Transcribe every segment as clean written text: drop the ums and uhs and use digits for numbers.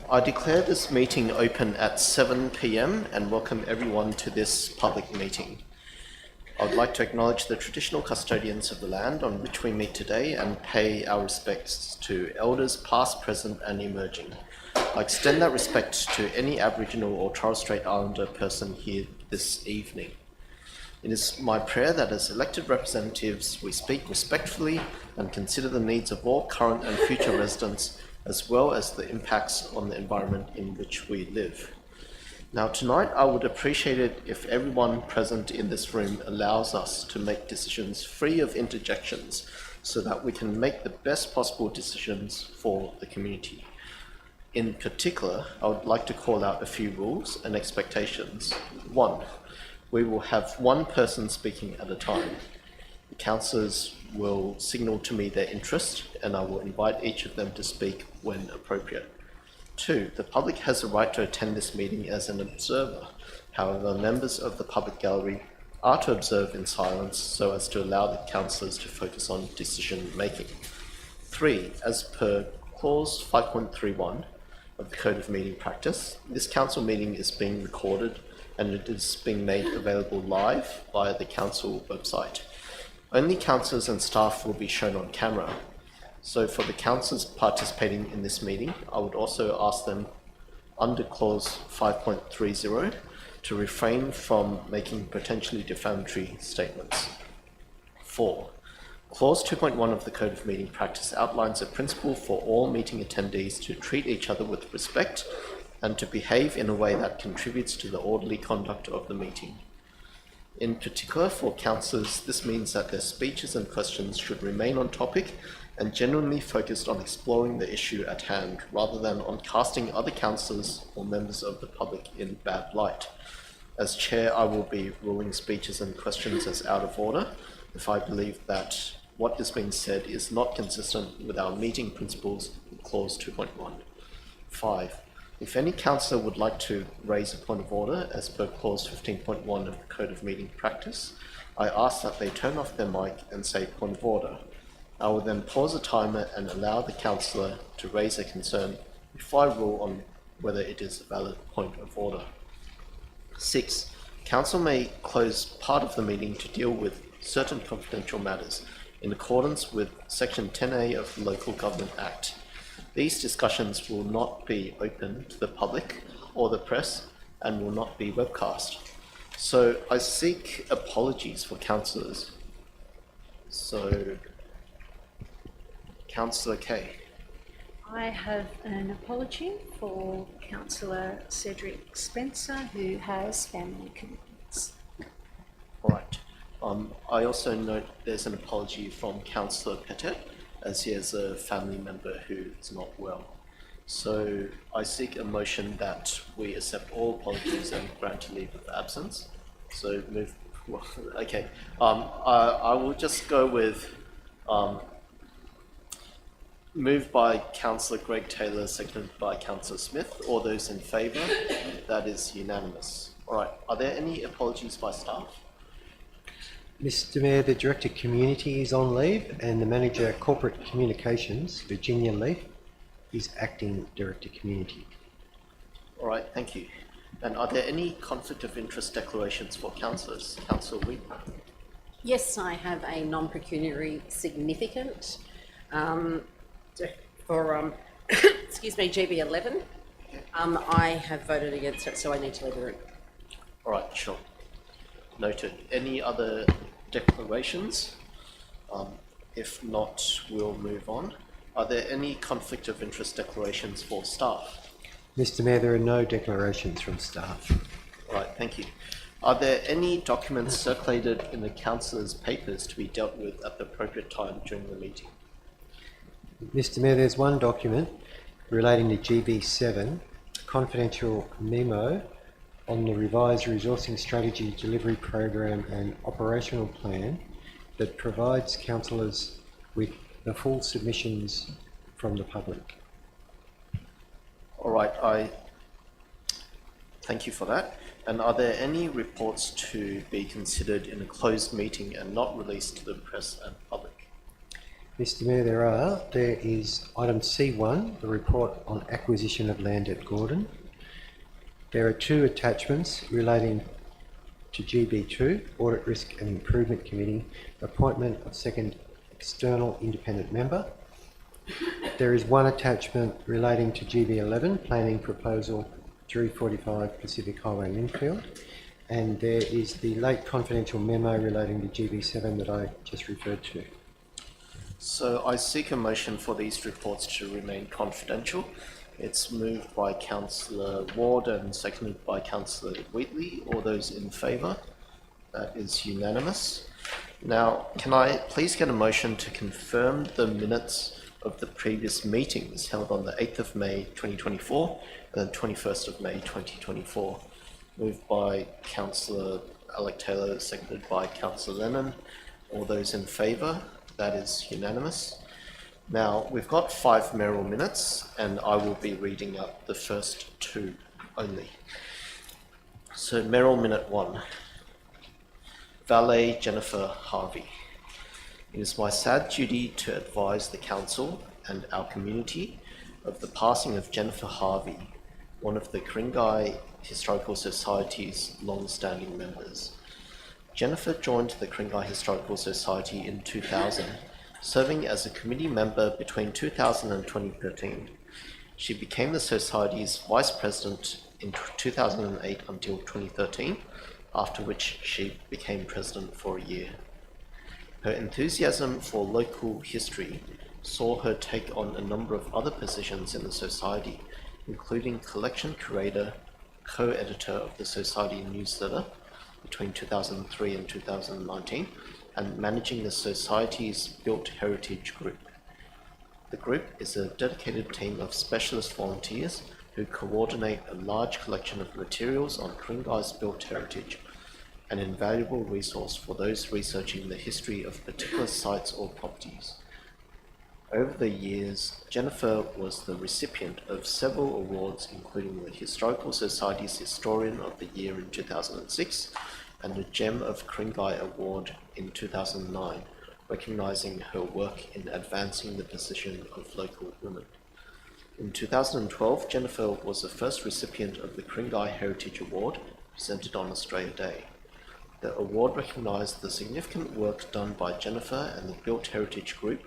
I declare this meeting open at 7 p.m. and welcome everyone to this public meeting. I would like to acknowledge the traditional custodians of the land on which we meet today and pay our respects to elders past, present and emerging. I extend that respect to any Aboriginal or Torres Strait Islander person here this evening. It is my prayer that as elected representatives we speak respectfully and consider the needs of all current and future residents as well as the impacts on the environment in which we live. Now tonight I would appreciate it if everyone present in this room allows us to make decisions free of interjections so that we can make the best possible decisions for the community. In particular, I would like to call out a few rules and expectations. 1. We will have one person speaking at a time. The councillors will signal to me their interest and I will invite each of them to speak when appropriate. 2. The public has a right to attend this meeting as an observer. However, members of the public gallery are to observe in silence so as to allow the councillors to focus on decision making. 3. As per clause 5.31 of the Code of Meeting Practice, this council meeting is being recorded and it is being made available live via the council website. Only councillors and staff will be shown on camera. So for the councillors participating in this meeting, I would also ask them under clause 5.30 to refrain from making potentially defamatory statements. 4. Clause 2.1 of the Code of Meeting Practice outlines a principle for all meeting attendees to treat each other with respect and to behave in a way that contributes to the orderly conduct of the meeting. In particular, for councillors, this means that their speeches and questions should remain on topic and genuinely focused on exploring the issue at hand, rather than on casting other councillors or members of the public in bad light. As Chair, I will be ruling speeches and questions as out of order if I believe that what is being said is not consistent with our meeting principles in Clause 2.1. 5. If any councillor would like to raise a point of order as per clause 15.1 of the Code of Meeting Practice, I ask that they turn off their mic and say point of order. I will then pause the timer and allow the councillor to raise a concern before I rule on whether it is a valid point of order. 6. Council may close part of the meeting to deal with certain confidential matters in accordance with Section 10A of the Local Government Act. These discussions will not be open to the public or the press and will not be webcast. So I seek apologies for councillors. So, Councillor Kay. I have an apology for Councillor Cedric Spencer, who has family commitments. All right. I also note there's an apology from Councillor Pettet, as he has a family member who is not well. So I seek a motion that we accept all apologies and grant a leave of absence. So move, well, okay. I will just go with moved by Councillor Greg Taylor, seconded by Councillor Smith. All those in favour? That is unanimous. All right, are there any apologies by staff? Mr Mayor, the Director Community is on leave and the Manager Corporate Communications, Virginia Leaf, is Acting Director Community. All right, thank you. And are there any conflict of interest declarations for councillors? Councillor Wheat? Yes, I have a non-pecuniary significant for excuse me, GB11. I have voted against it, so I need to leave the room. All right, sure. Noted. Any other declarations? If not, we'll move on. Are there any conflict of interest declarations for staff? Mr Mayor, there are no declarations from staff. All right, thank you. Are there any documents circulated in the councillors' papers to be dealt with at the appropriate time during the meeting? Mr Mayor, there's one document relating to GB7, confidential memo on the revised resourcing strategy, delivery program and operational plan that provides councillors with the full submissions from the public. All right, I thank you for that. And are there any reports to be considered in a closed meeting and not released to the press and public? Mr Mayor, there is item C1, the report on acquisition of land at Gordon. There are 2 attachments relating to GB2, Audit Risk and Improvement Committee, appointment of second external independent member. There is 1 attachment relating to GB11, planning proposal 345 Pacific Highway Linfield. And there is the late confidential memo relating to GB7 that I just referred to. So I seek a motion for these reports to remain confidential. It's moved by Councillor Ward and seconded by Councillor Wheatley. All those in favour? That is unanimous. Now, can I please get a motion to confirm the minutes of the previous meetings held on the 8th of May 2024 and the 21st of May 2024? Moved by Councillor Alec Taylor, seconded by Councillor Lennon. All those in favour? That is unanimous. Now, we've got 5 mayoral minutes, and I will be reading out the first 2 only. So, mayoral minute 1. Valet Jennifer Harvey. It is my sad duty to advise the Council and our community of the passing of Jennifer Harvey, one of the Ku-ring-gai Historical Society's long-standing members. Jennifer joined the Ku-ring-gai Historical Society in 2000, serving as a committee member between 2000 and 2013. She became the Society's vice president in 2008 until 2013, after which she became president for a year. Her enthusiasm for local history saw her take on a number of other positions in the Society, including collection curator, co-editor of the Society newsletter between 2003 and 2019, and managing the Society's Built Heritage Group. The group is a dedicated team of specialist volunteers who coordinate a large collection of materials on Ku-ring-gai's built heritage, an invaluable resource for those researching the history of particular sites or properties. Over the years, Jennifer was the recipient of several awards, including the Historical Society's Historian of the Year in 2006 and the Gem of Ku-ring-gai Award in 2009, recognising her work in advancing the position of local women. In 2012, Jennifer was the first recipient of the Ku-ring-gai Heritage Award, presented on Australia Day. The award recognised the significant work done by Jennifer and the Built Heritage Group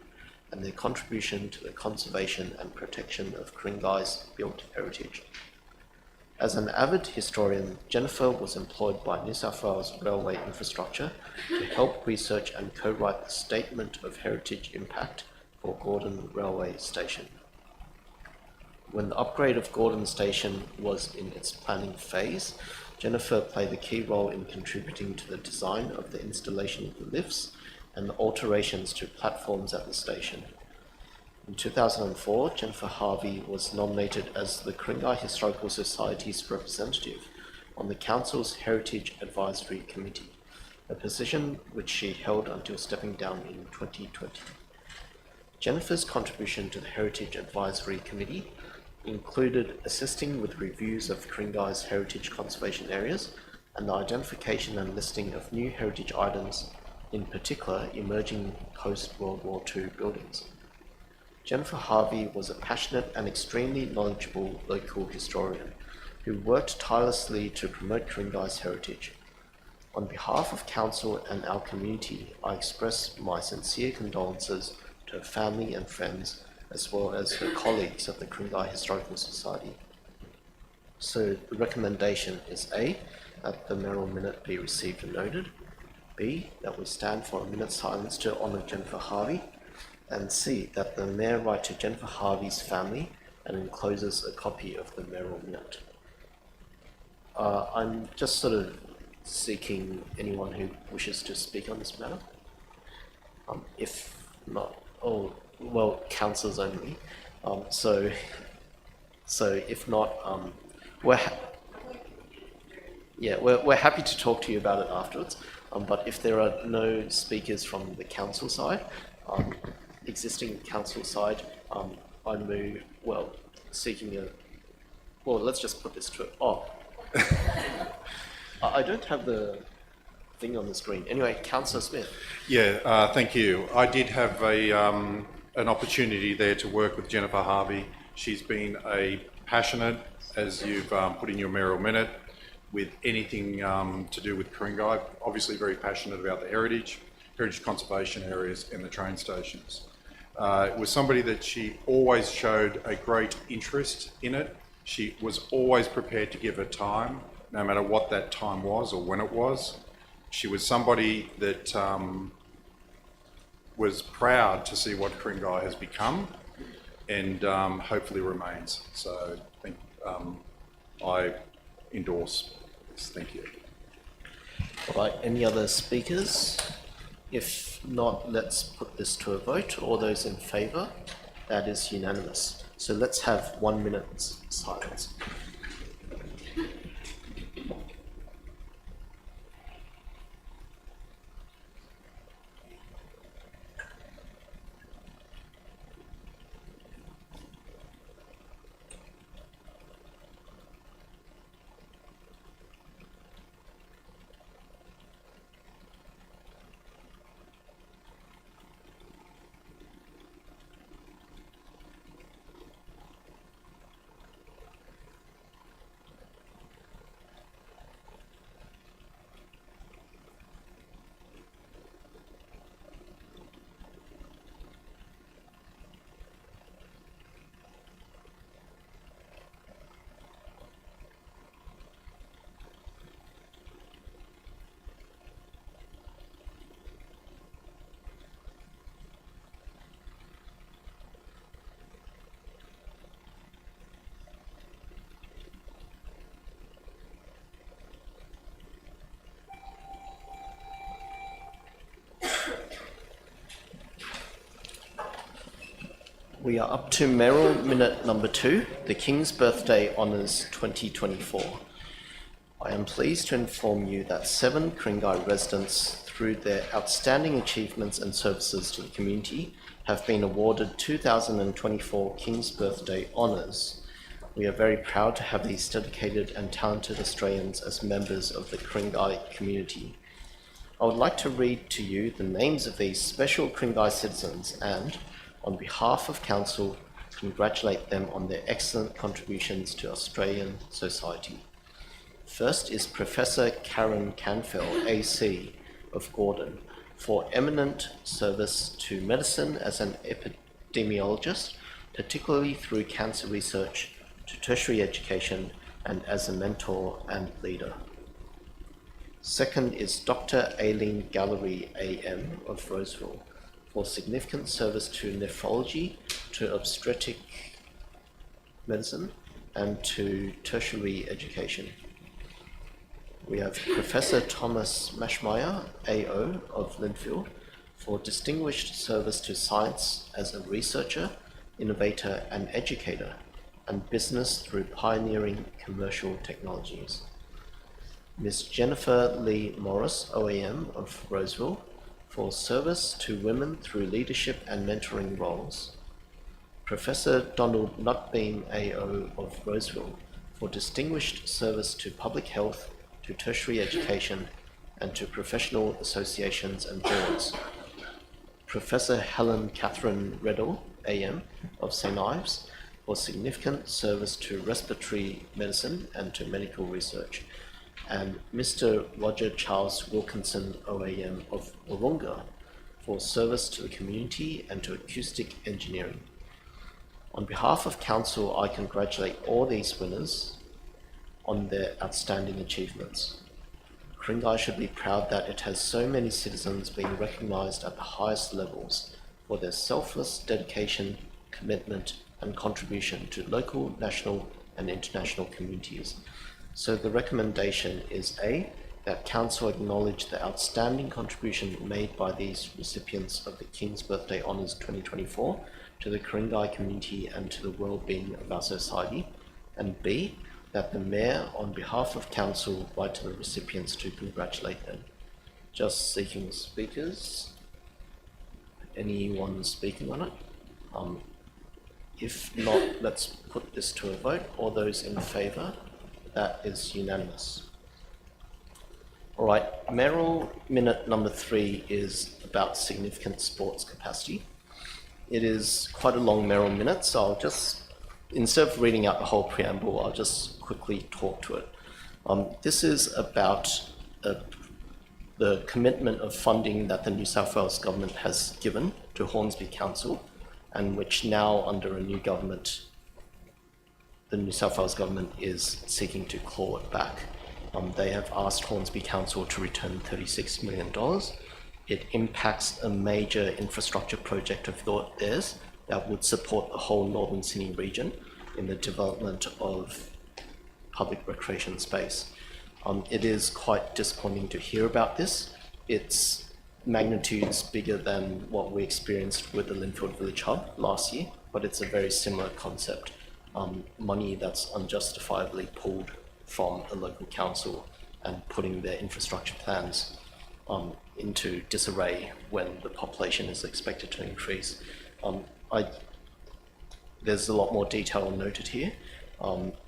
and their contribution to the conservation and protection of Ku-ring-gai's built heritage. As an avid historian, Jennifer was employed by New South Wales Railway Infrastructure to help research and co-write the Statement of Heritage Impact for Gordon Railway Station. When the upgrade of Gordon Station was in its planning phase, Jennifer played a key role in contributing to the design of the installation of the lifts and the alterations to platforms at the station. In 2004, Jennifer Harvey was nominated as the Ku-ring-gai Historical Society's representative on the Council's Heritage Advisory Committee, a position which she held until stepping down in 2020. Jennifer's contribution to the Heritage Advisory Committee included assisting with reviews of Ku-ring-gai's heritage conservation areas and the identification and listing of new heritage items, in particular emerging post-World War II buildings. Jennifer Harvey was a passionate and extremely knowledgeable local historian who worked tirelessly to promote Ku-ring-gai's heritage. On behalf of Council and our community, I express my sincere condolences to her family and friends, as well as her colleagues of the Ku-ring-gai Historical Society. So the recommendation is A, that the mayoral minute be received and noted, B, that we stand for a minute's silence to honour Jennifer Harvey, and C, that the mayor write to Jennifer Harvey's family and encloses a copy of the mayoral minute. I'm just sort of seeking anyone who wishes to speak on this matter. If not, well, councillors only. So if not, we're happy to talk to you about it afterwards. But if there are no speakers from the council side, existing council side, I move, let's just put this to, I don't have the thing on the screen. Anyway, Councillor Smith. Yeah, thank you. I did have an opportunity there to work with Jennifer Harvey. She's been a passionate, as you've put in your mayoral minute, with anything to do with Ku-ring-gai. Obviously very passionate about the heritage conservation areas and the train stations. It was somebody that she always showed a great interest in it. She was always prepared to give her time, no matter what that time was or when it was. She was somebody that was proud to see what Ku-ring-gai has become and hopefully remains. So I endorse this. Thank you. All right, any other speakers? If not, let's put this to a vote. All those in favour? That is unanimous. So let's have 1 minute's silence. We are up to mayoral minute number 2, the King's Birthday Honours 2024. I am pleased to inform you that 7 Ku-ring-gai residents, through their outstanding achievements and services to the community, have been awarded 2024 King's Birthday Honours. We are very proud to have these dedicated and talented Australians as members of the Ku-ring-gai community. I would like to read to you the names of these special Ku-ring-gai citizens and, on behalf of Council, congratulate them on their excellent contributions to Australian society. First is Professor Karen Canfell, AC, of Gordon, for eminent service to medicine as an epidemiologist, particularly through cancer research, to tertiary education, and as a mentor and leader. Second is Dr. Aileen Gallery, AM, of Roseville, for significant service to nephrology, to obstetric medicine, and to tertiary education. We have Professor Thomas Mashmeyer, AO, of Linfield, for distinguished service to science as a researcher, innovator, and educator, and business through pioneering commercial technologies. Ms. Jennifer Lee Morris, OAM, of Roseville, for service to women through leadership and mentoring roles. Professor Donald Nutbeam, AO, of Roseville, for distinguished service to public health, to tertiary education, and to professional associations and boards. Professor Helen Catherine Reddell, AM, of St. Ives, for significant service to respiratory medicine and to medical research. And Mr. Roger Charles Wilkinson, OAM, of Wahroonga, for service to the community and to acoustic engineering. On behalf of Council, I congratulate all these winners on their outstanding achievements. Ku-ring-gai should be proud that it has so many citizens being recognised at the highest levels for their selfless dedication, commitment, and contribution to local, national, and international communities. So the recommendation is A, that Council acknowledge the outstanding contribution made by these recipients of the King's Birthday Honours 2024 to the Ku-ring-gai community and to the well-being of our society, and B, that the Mayor, on behalf of Council, write to the recipients to congratulate them. Just seeking speakers. Anyone speaking on it? If not, let's put this to a vote. All those in favour? That is unanimous. All right, mayoral minute number 3 is about significant sports capacity. It is quite a long mayoral minute, so I'll just, instead of reading out the whole preamble, I'll just quickly talk to it. This is about the commitment of funding that the New South Wales government has given to Hornsby Council, and which now, under a new government, the New South Wales government is seeking to claw it back. They have asked Hornsby Council to return $36 million. It impacts a major infrastructure project of theirs that would support the whole Northern Sydney region in the development of public recreation space. It is quite disappointing to hear about this. Its magnitude's bigger than what we experienced with the Linfield Village Hub last year, but it's a very similar concept. Money that's unjustifiably pulled from a local council and putting their infrastructure plans into disarray when the population is expected to increase. There's a lot more detail noted here,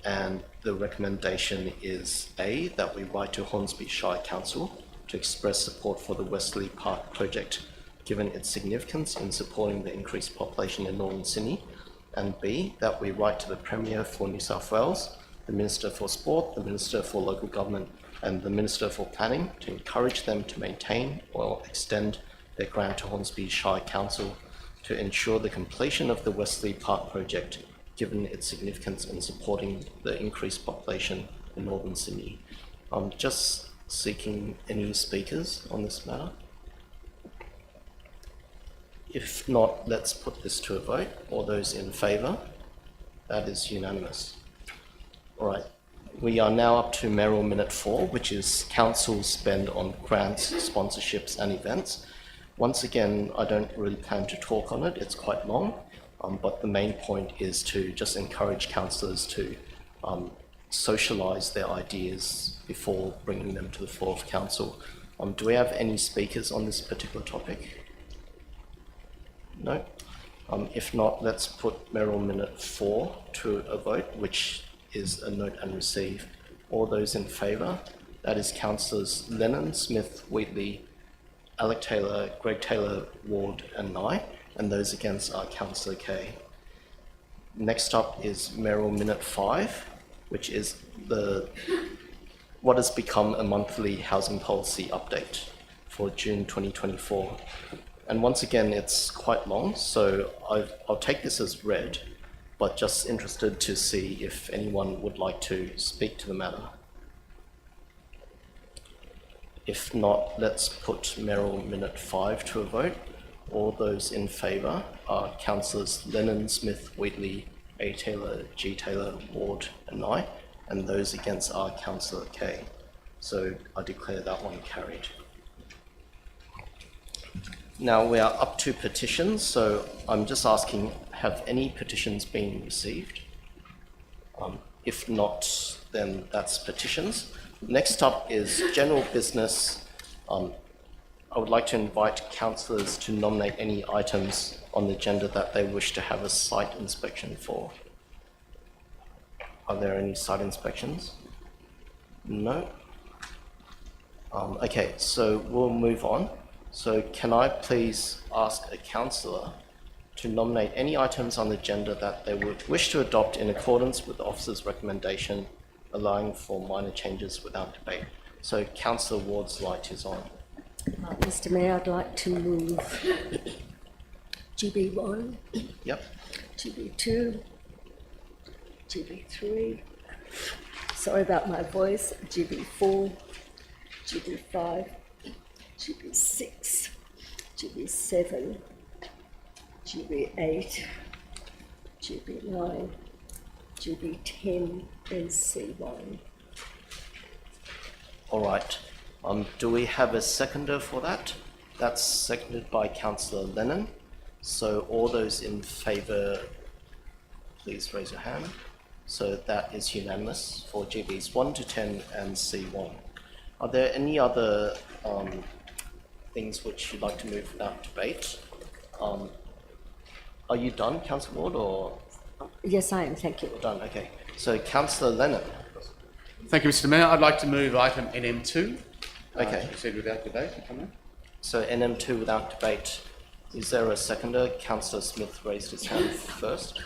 and the recommendation is A, that we write to Hornsby Shire Council to express support for the Wesley Park project, given its significance in supporting the increased population in Northern Sydney, and B, that we write to the Premier for New South Wales, the Minister for Sport, the Minister for Local Government, and the Minister for Planning to encourage them to maintain or extend their grant to Hornsby Shire Council to ensure the completion of the Wesley Park project, given its significance in supporting the increased population in Northern Sydney. I'm just seeking any speakers on this matter. If not, let's put this to a vote. All those in favour? That is unanimous. All right, we are now up to mayoral minute 4, which is council spend on grants, sponsorships and events. Once again, I don't really plan to talk on it, it's quite long, but the main point is to just encourage councillors to socialise their ideas before bringing them to the floor of council. Do we have any speakers on this particular topic? No? If not, let's put mayoral minute 4 to a vote, which is a note and receive. All those in favour? That is councillors Lennon, Smith, Wheatley, Alec Taylor, Greg Taylor, Ward and Nye, and those against are councillor Kay. Next up is mayoral minute 5, which is what has become a monthly housing policy update for June 2024. And once again, it's quite long, so I'll take this as read, but just interested to see if anyone would like to speak to the matter. If not, let's put mayoral minute 5 to a vote. All those in favour are councillors Lennon, Smith, Wheatley, A. Taylor, G. Taylor, Ward and Nye, and those against are councillor Kay. So I declare that one carried. Now we are up to petitions, so I'm just asking, have any petitions been received? If not, then that's petitions. Next up is general business. I would like to invite councillors to nominate any items on the agenda that they wish to have a site inspection for. Are there any site inspections? No? Okay, so we'll move on. So can I please ask a councillor to nominate any items on the agenda that they would wish to adopt in accordance with the officer's recommendation, allowing for minor changes without debate. So Councillor Ward's light is on. Mr. Mayor, I'd like to move GB1, Yep. GB2, GB3, sorry about my voice, GB4, GB5, GB6, GB7, GB8, GB9, GB10 and C1. All right. Do we have a seconder for that? That's seconded by Councillor Lennon. So all those in favour, please raise your hand. So that is unanimous for GBs 1 to 10 and C1. Are there any other things which you'd like to move without debate? Are you done, Councillor Ward, or? Yes, I am, thank you. Done, okay. So Councillor Lennon. Thank you, Mr. Mayor. I'd like to move item NM2. Okay. Proceed without debate, if I may. So NM2 without debate. Is there a seconder? Councillor Smith raised his hand first.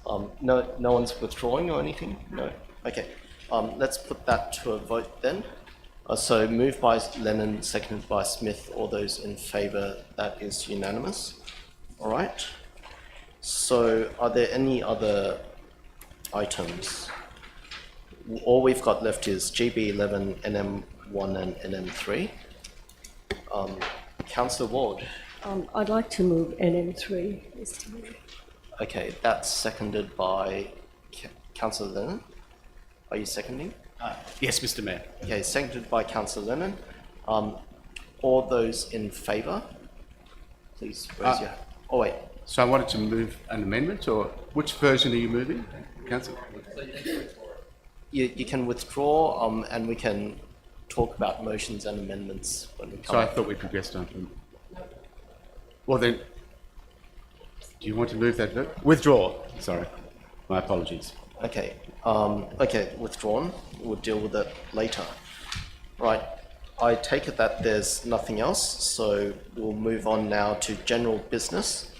No one's withdrawing or anything? No? Okay. Let's put that to a vote then. So moved by Lennon, seconded by Smith. All those in favour, that is unanimous. All right. So are there any other items? All we've got left is GB11, NM1 and NM3. Councillor Ward. I'd like to move NM3, Mr. Mayor. Okay, that's seconded by Councillor Lennon. Are you seconding? Yes, Mr. Mayor. Okay, seconded by Councillor Lennon. All those in favour, please raise your hand. Oh, wait. So I wanted to move an amendment, or which version are you moving, Councillor? You can withdraw and we can talk about motions and amendments when we come So I up. thought we progressed on to... Well then, do you want to move that vote? Withdraw, sorry. My apologies. Okay, okay, withdrawn. We'll deal with it later. Right, I take it that there's nothing else, so we'll move on now to general business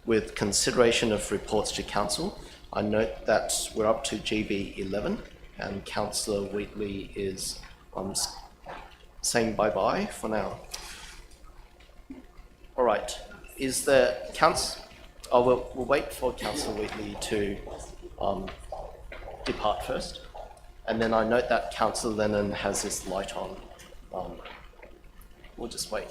with consideration of reports to council. I note that we're up to GB11 and Councillor Wheatley is saying bye-bye for now. All right, is there we'll wait for Councillor Wheatley to depart first. And then I note that Councillor Lennon has his light on. We'll just wait.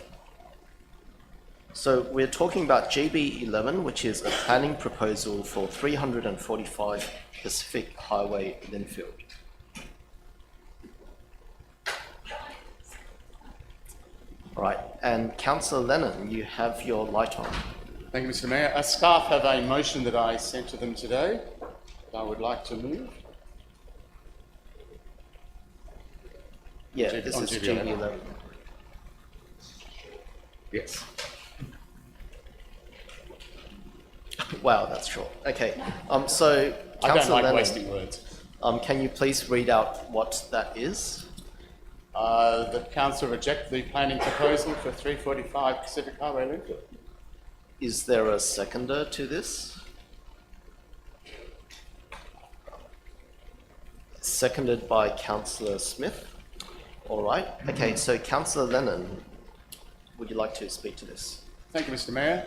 So we're talking about GB11, which is a planning proposal for 345 Pacific Highway, Linfield. All right, and Councillor Lennon, you have your light on. Thank you, Mr. Mayor. Staff have a motion that I sent to them today that I would like to move. Yeah, GB this on is GB11. GB11. Yes. Wow, that's short. Okay, so I don't Councillor like Lennon, wasting words. can you please read out what that is? The council reject the planning proposal for 345 Pacific Highway, Linfield. Is there a seconder to this? Seconded by Councillor Smith. All right. Okay, so Councillor Lennon, would you like to speak to this? Thank you, Mr. Mayor.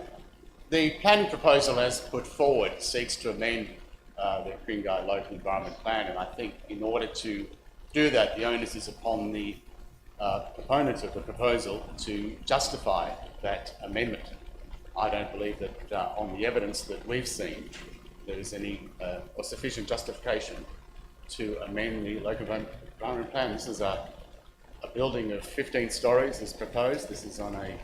The planning proposal as put forward seeks to amend the Ku-ring-gai local environment plan, and I think in order to do that, the onus is upon the proponents of the proposal to justify that amendment. I don't believe that on the evidence that we've seen, there is any or sufficient justification to amend the local environment plan. This is a building of 15 stories as proposed. This is on a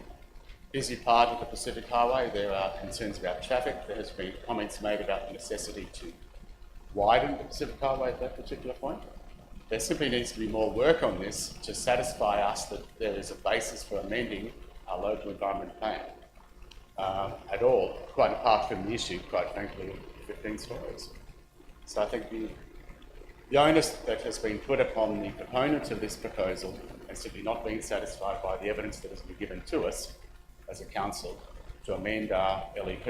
busy part of the Pacific Highway. There are concerns about traffic. There has been comments made about the necessity to widen the Pacific Highway at that particular point. There simply needs to be more work on this to satisfy us that there is a basis for amending our local environment plan at all, quite apart from the issue, quite frankly, of 15 stories. So I think the onus that has been put upon the proponents of this proposal has simply not been satisfied by the evidence that has been given to us as a council to amend our LEP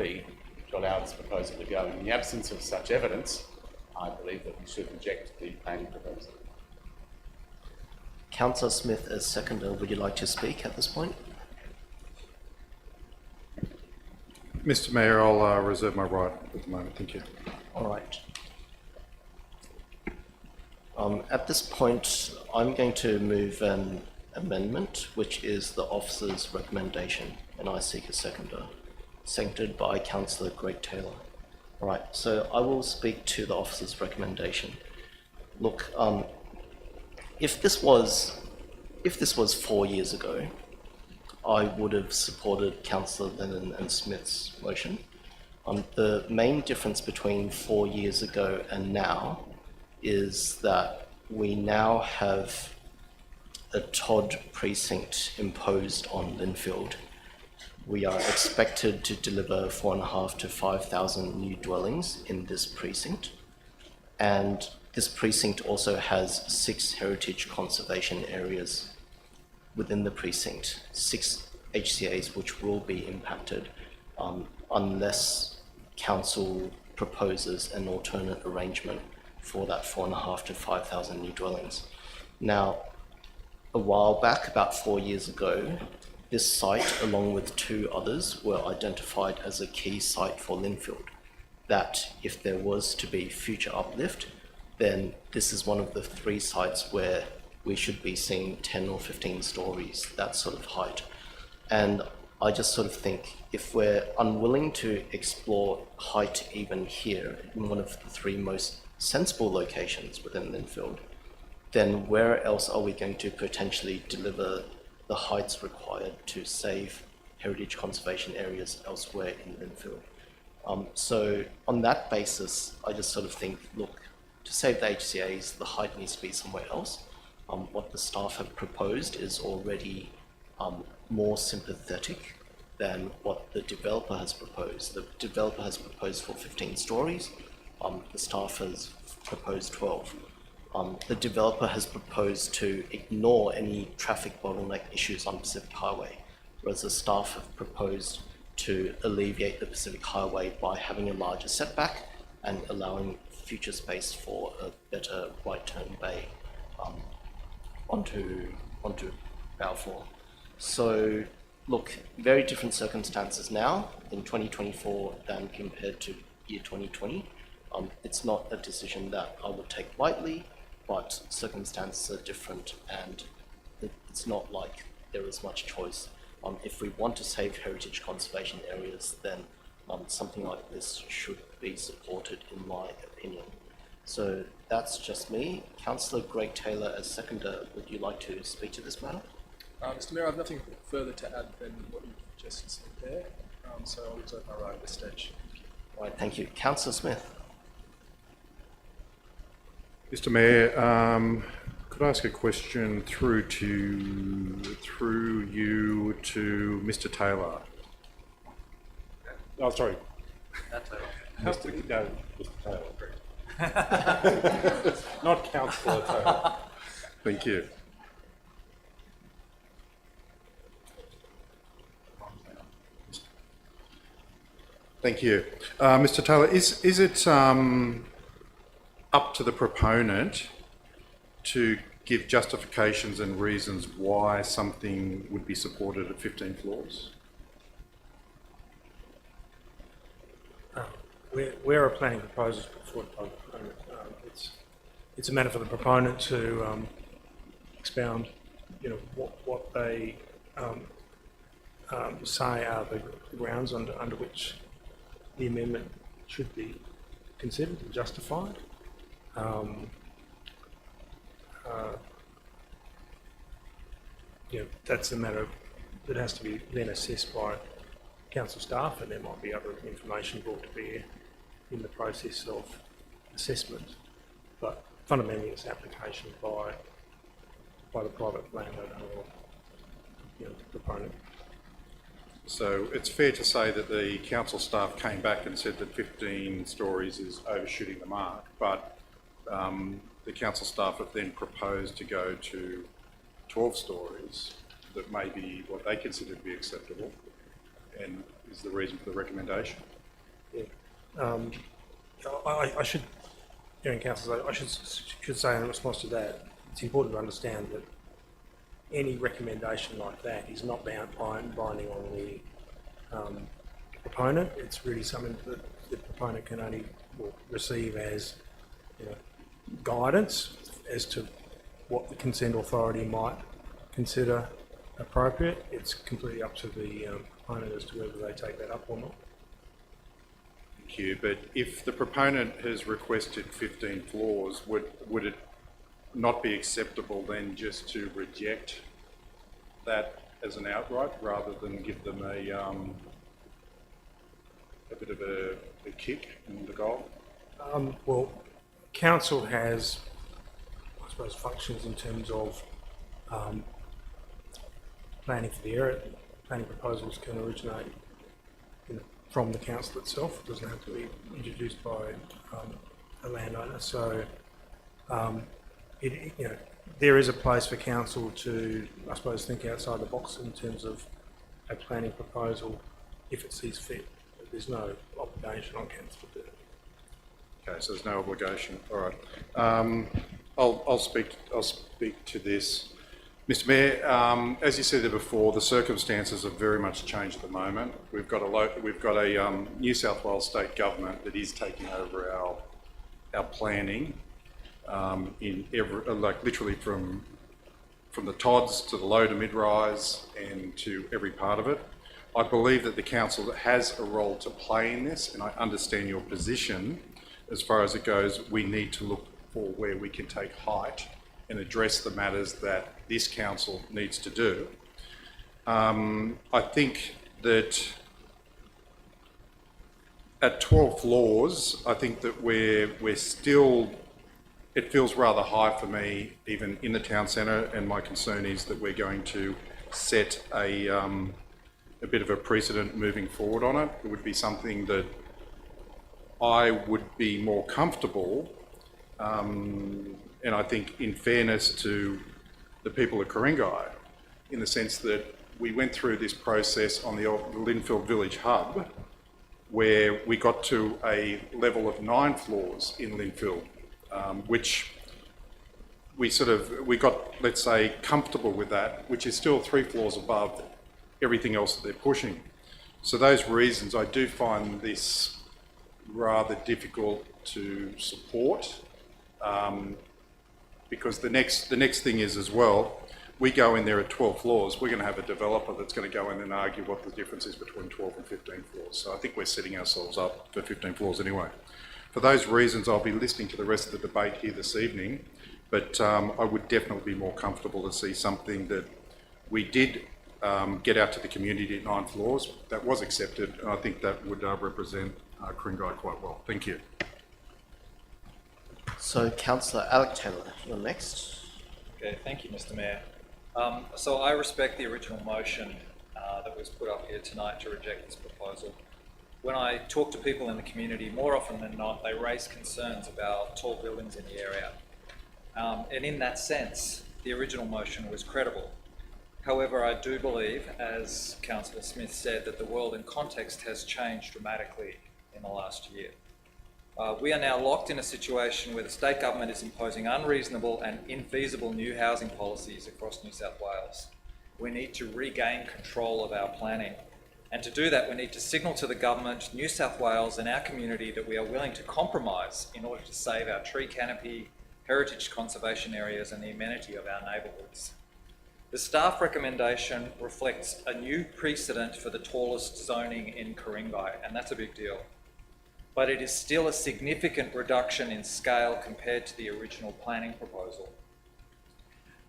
to allow this proposal to go. In the absence of such evidence, I believe that we should reject the planning proposal. Councillor Smith as seconder, would you like to speak at this point? Mr. Mayor, I'll reserve my right at the moment. Thank you. All right. At this point, I'm going to move an amendment, which is the officer's recommendation, and I seek a seconder, seconded by Councillor Greg Taylor. All right, so I will speak to the officer's recommendation. Look, if this was 4 years ago, I would have supported Councillor Lennon and Smith's motion. The main difference between 4 years ago and now is that we now have a TOD precinct imposed on Linfield. We are expected to deliver 4,500 to 5,000 new dwellings in this precinct. And this precinct also has 6 heritage conservation areas. within the precinct, 6 HCAs which will be impacted unless council proposes an alternate arrangement for that 4,500 to 5,000 new dwellings. Now, a while back, about 4 years ago, this site, along with 2 others, were identified as a key site for Linfield, that if there was to be future uplift, then this is one of the 3 sites where we should be seeing 10 or 15 stories, that sort of height. And I just sort of think if we're unwilling to explore height even here, in one of the 3 most sensible locations within Linfield, then where else are we going to potentially deliver the heights required to save heritage conservation areas elsewhere in Linfield? So on that basis, I just sort of think, look, to save the HCAs, the height needs to be somewhere else. What the staff have proposed is already more sympathetic than what the developer has proposed. The developer has proposed for 15 stories. The staff has proposed 12. The developer has proposed to ignore any traffic bottleneck issues on Pacific Highway, whereas the staff have proposed to alleviate the Pacific Highway by having a larger setback and allowing future space for a better right turn bay onto Balfour. So look, very different circumstances now in 2024 than compared to year 2020. It's not a decision that I would take lightly, but circumstances are different and it's not like there is much choice. If we want to save heritage conservation areas, then something like this should be supported, in my opinion. So that's just me. Councillor Greg Taylor, as seconder, would you like to speak to this matter? Mr Mayor, I have nothing further to add than what you've just said there, so I'll reserve my right at this stage. All right, thank you. Councillor Smith. Mr Mayor, could I ask a question through you to Mr Taylor? Oh, sorry. Mr. Taylor. Not Councillor Taylor. Thank you. Thank you. Mr Taylor, is it up to the proponent to give justifications and reasons why something would be supported at 15 floors? Where a planning proposal is before the proponent, it's a matter for the proponent to expound, what they say are the grounds under which the amendment should be considered and justified. That's a matter that has to be then assessed by council staff, and there might be other information brought to bear in the process of assessment. But fundamentally, it's application by the private landowner or proponent. So it's fair to say that the council staff came back and said that 15 stories is overshooting the mark, but the council staff have then proposed to go to 12 stories that may be what they consider to be acceptable, and is the reason for the recommendation. Yeah. I should, council, I should say in response to that, it's important to understand that any recommendation like that is not binding on the proponent. It's really something that the proponent can only receive as guidance as to what the consent authority might consider appropriate. It's completely up to the proponent as to whether they take that up or not. Thank you. But if the proponent has requested 15 floors, would it not be acceptable then just to reject that as an outright rather than give them a bit of a kick in the goal? Well, council has, I suppose, functions in terms of planning for the area. Planning proposals can originate from the council itself. It doesn't have to be introduced by a landowner. So there is a place for council to, I suppose, think outside the box in terms of a planning proposal if it sees fit. But there's no obligation on council to do it. Okay, so there's no obligation. All right. I'll speak to this. Mr. Mayor, as you said there before, the circumstances have very much changed at the moment. We've got a New South Wales state government that is taking over our planning in literally from the TODs to the low to mid-rise and to every part of it. I believe that the council has a role to play in this, and I understand your position. As far as it goes, we need to look for where we can take height and address the matters that this council needs to do. I think that at 12 floors, I think that we're still, it feels rather high for me, even in the town centre, and my concern is that we're going to set a bit of a precedent moving forward on it. It would be something that I would be more comfortable, and I think in fairness to the people of Ku-ring-gai, in the sense that we went through this process on the Linfield Village Hub, where we got to a level of 9 floors in Linfield, which we got, let's say, comfortable with that, which is still 3 floors above everything else that they're pushing. So those reasons, I do find this rather difficult to support, because the next thing is as well, we go in there at 12 floors, we're going to have a developer that's going to go in and argue what the difference is between 12 and 15 floors. So I think we're setting ourselves up for 15 floors anyway. For those reasons, I'll be listening to the rest of the debate here this evening, but I would definitely be more comfortable to see something that we did get out to the community at 9 floors. That was accepted, and I think that would represent Ku-ring-gai quite well. Thank you. So, Councillor Alec Taylor, you're next. Okay, thank you, Mr. Mayor. So I respect the original motion that was put up here tonight to reject this proposal. When I talk to people in the community, more often than not, they raise concerns about tall buildings in the area. And in that sense, the original motion was credible. However, I do believe, as Councillor Smith said, that the world and context has changed dramatically in the last year. We are now locked in a situation where the state government is imposing unreasonable and infeasible new housing policies across New South Wales. We need to regain control of our planning. And to do that, we need to signal to the government, New South Wales and our community that we are willing to compromise in order to save our tree canopy, heritage conservation areas and the amenity of our neighbourhoods. The staff recommendation reflects a new precedent for the tallest zoning in Ku-ring-gai, and that's a big deal. But it is still a significant reduction in scale compared to the original planning proposal.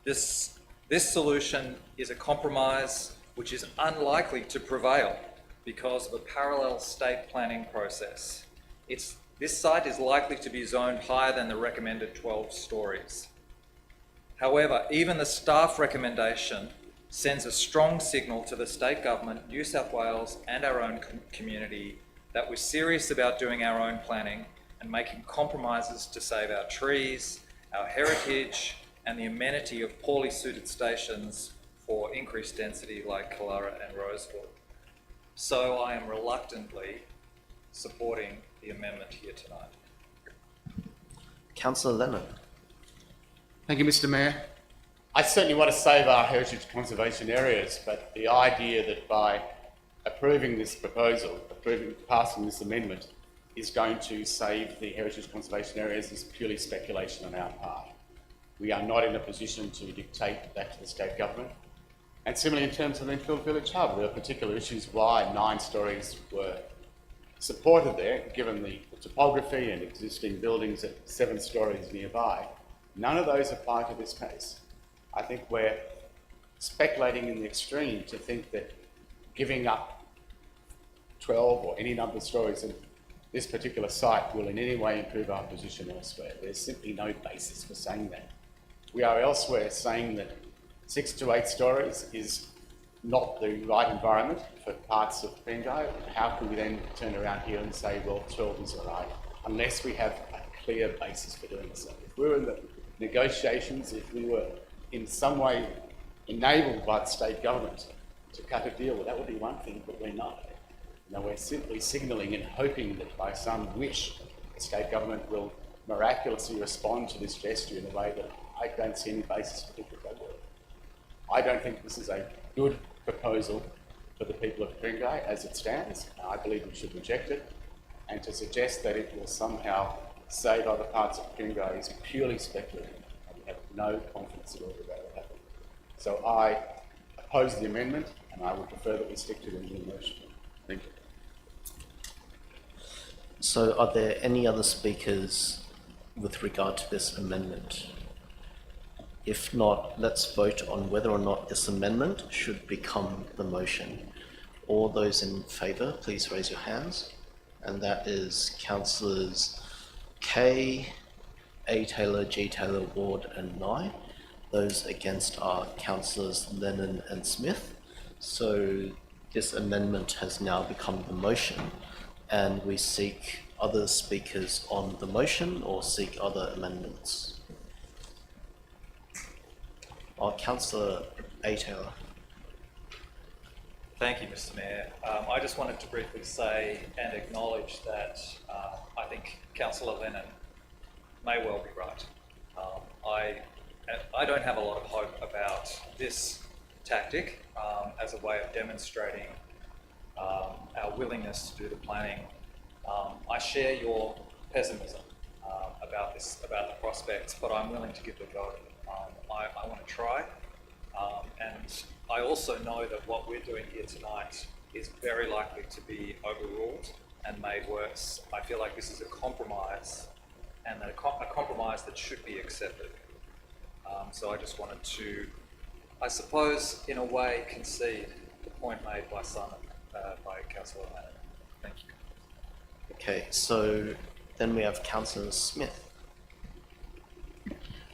This solution is a compromise which is unlikely to prevail because of a parallel state planning process. This site is likely to be zoned higher than the recommended 12 stories. However, even the staff recommendation sends a strong signal to the state government, New South Wales and our own community that we're serious about doing our own planning and making compromises to save our trees, our heritage and the amenity of poorly suited stations for increased density like Killara and Roseville. So I am reluctantly supporting the amendment here tonight. Councillor Leonard. Thank you, Mr. Mayor. I certainly want to save our heritage conservation areas, but the idea that by approving this proposal, passing this amendment, is going to save the heritage conservation areas is purely speculation on our part. We are not in a position to dictate that to the state government. And similarly, in terms of Linfield Village Hub, there are particular issues why 9 stories were supported there, given the topography and existing buildings at 7 stories nearby. None of those apply to this case. I think we're speculating in the extreme to think that giving up 12 or any number of stories in this particular site will in any way improve our position elsewhere. There's simply no basis for saying that. We are elsewhere saying that 6 to 8 stories is not the right environment for parts of Ku-ring-gai. How can we then turn around here and say, well, 12 is all right, unless we have a clear basis for doing so? If we're in the negotiations, if we were in some way enabled by the state government to cut a deal, well, that would be one thing, but we're not. You know, we're simply signalling and hoping that by some wish, the state government will miraculously respond to this gesture in a way that I don't see any basis for people to work. I don't think this is a good proposal for the people of Ku-ring-gai as it stands. I believe we should reject it, and to suggest that it will somehow save other parts of Ku-ring-gai is purely speculative. I have no confidence at all that that will happen. So I oppose the amendment, and I would prefer that we stick to the original motion. Thank you. So are there any other speakers with regard to this amendment? If not, let's vote on whether or not this amendment should become the motion. All those in favour, please raise your hands. And that is Councillors Kay, A. Taylor, G. Taylor, Ward and Nye. Those against are Councillors Lennon and Smith. So this amendment has now become the motion, and we seek other speakers on the motion or seek other amendments. Councillor A. Taylor. Thank you, Mr. Mayor. I just wanted to briefly say and acknowledge that I think Councillor Lennon may well be right. I don't have a lot of hope about this tactic as a way of demonstrating our willingness to do the planning. I share your pessimism about the prospects, but I'm willing to give it a go. I want to try, and I also know that what we're doing here tonight is very likely to be overruled and made worse. I feel like this is a compromise, and a compromise that should be accepted. So I just wanted to, I suppose, in a way, concede the point made by Councillor Lennon. Thank you. Okay, so then we have Councillor Smith.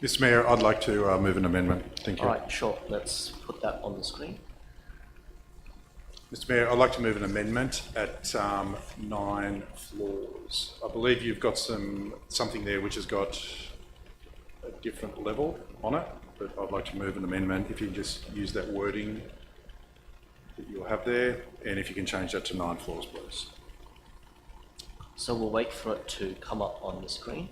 Mr. Mayor, I'd like to move an amendment. Thank you. All right, sure. Let's put that on the screen. Mr. Mayor, I'd like to move an amendment at 9 floors. I believe you've got something there which has got a different level on it, but I'd like to move an amendment if you can just use that wording that you'll have there, and if you can change that to 9 floors, please. So we'll wait for it to come up on the screen.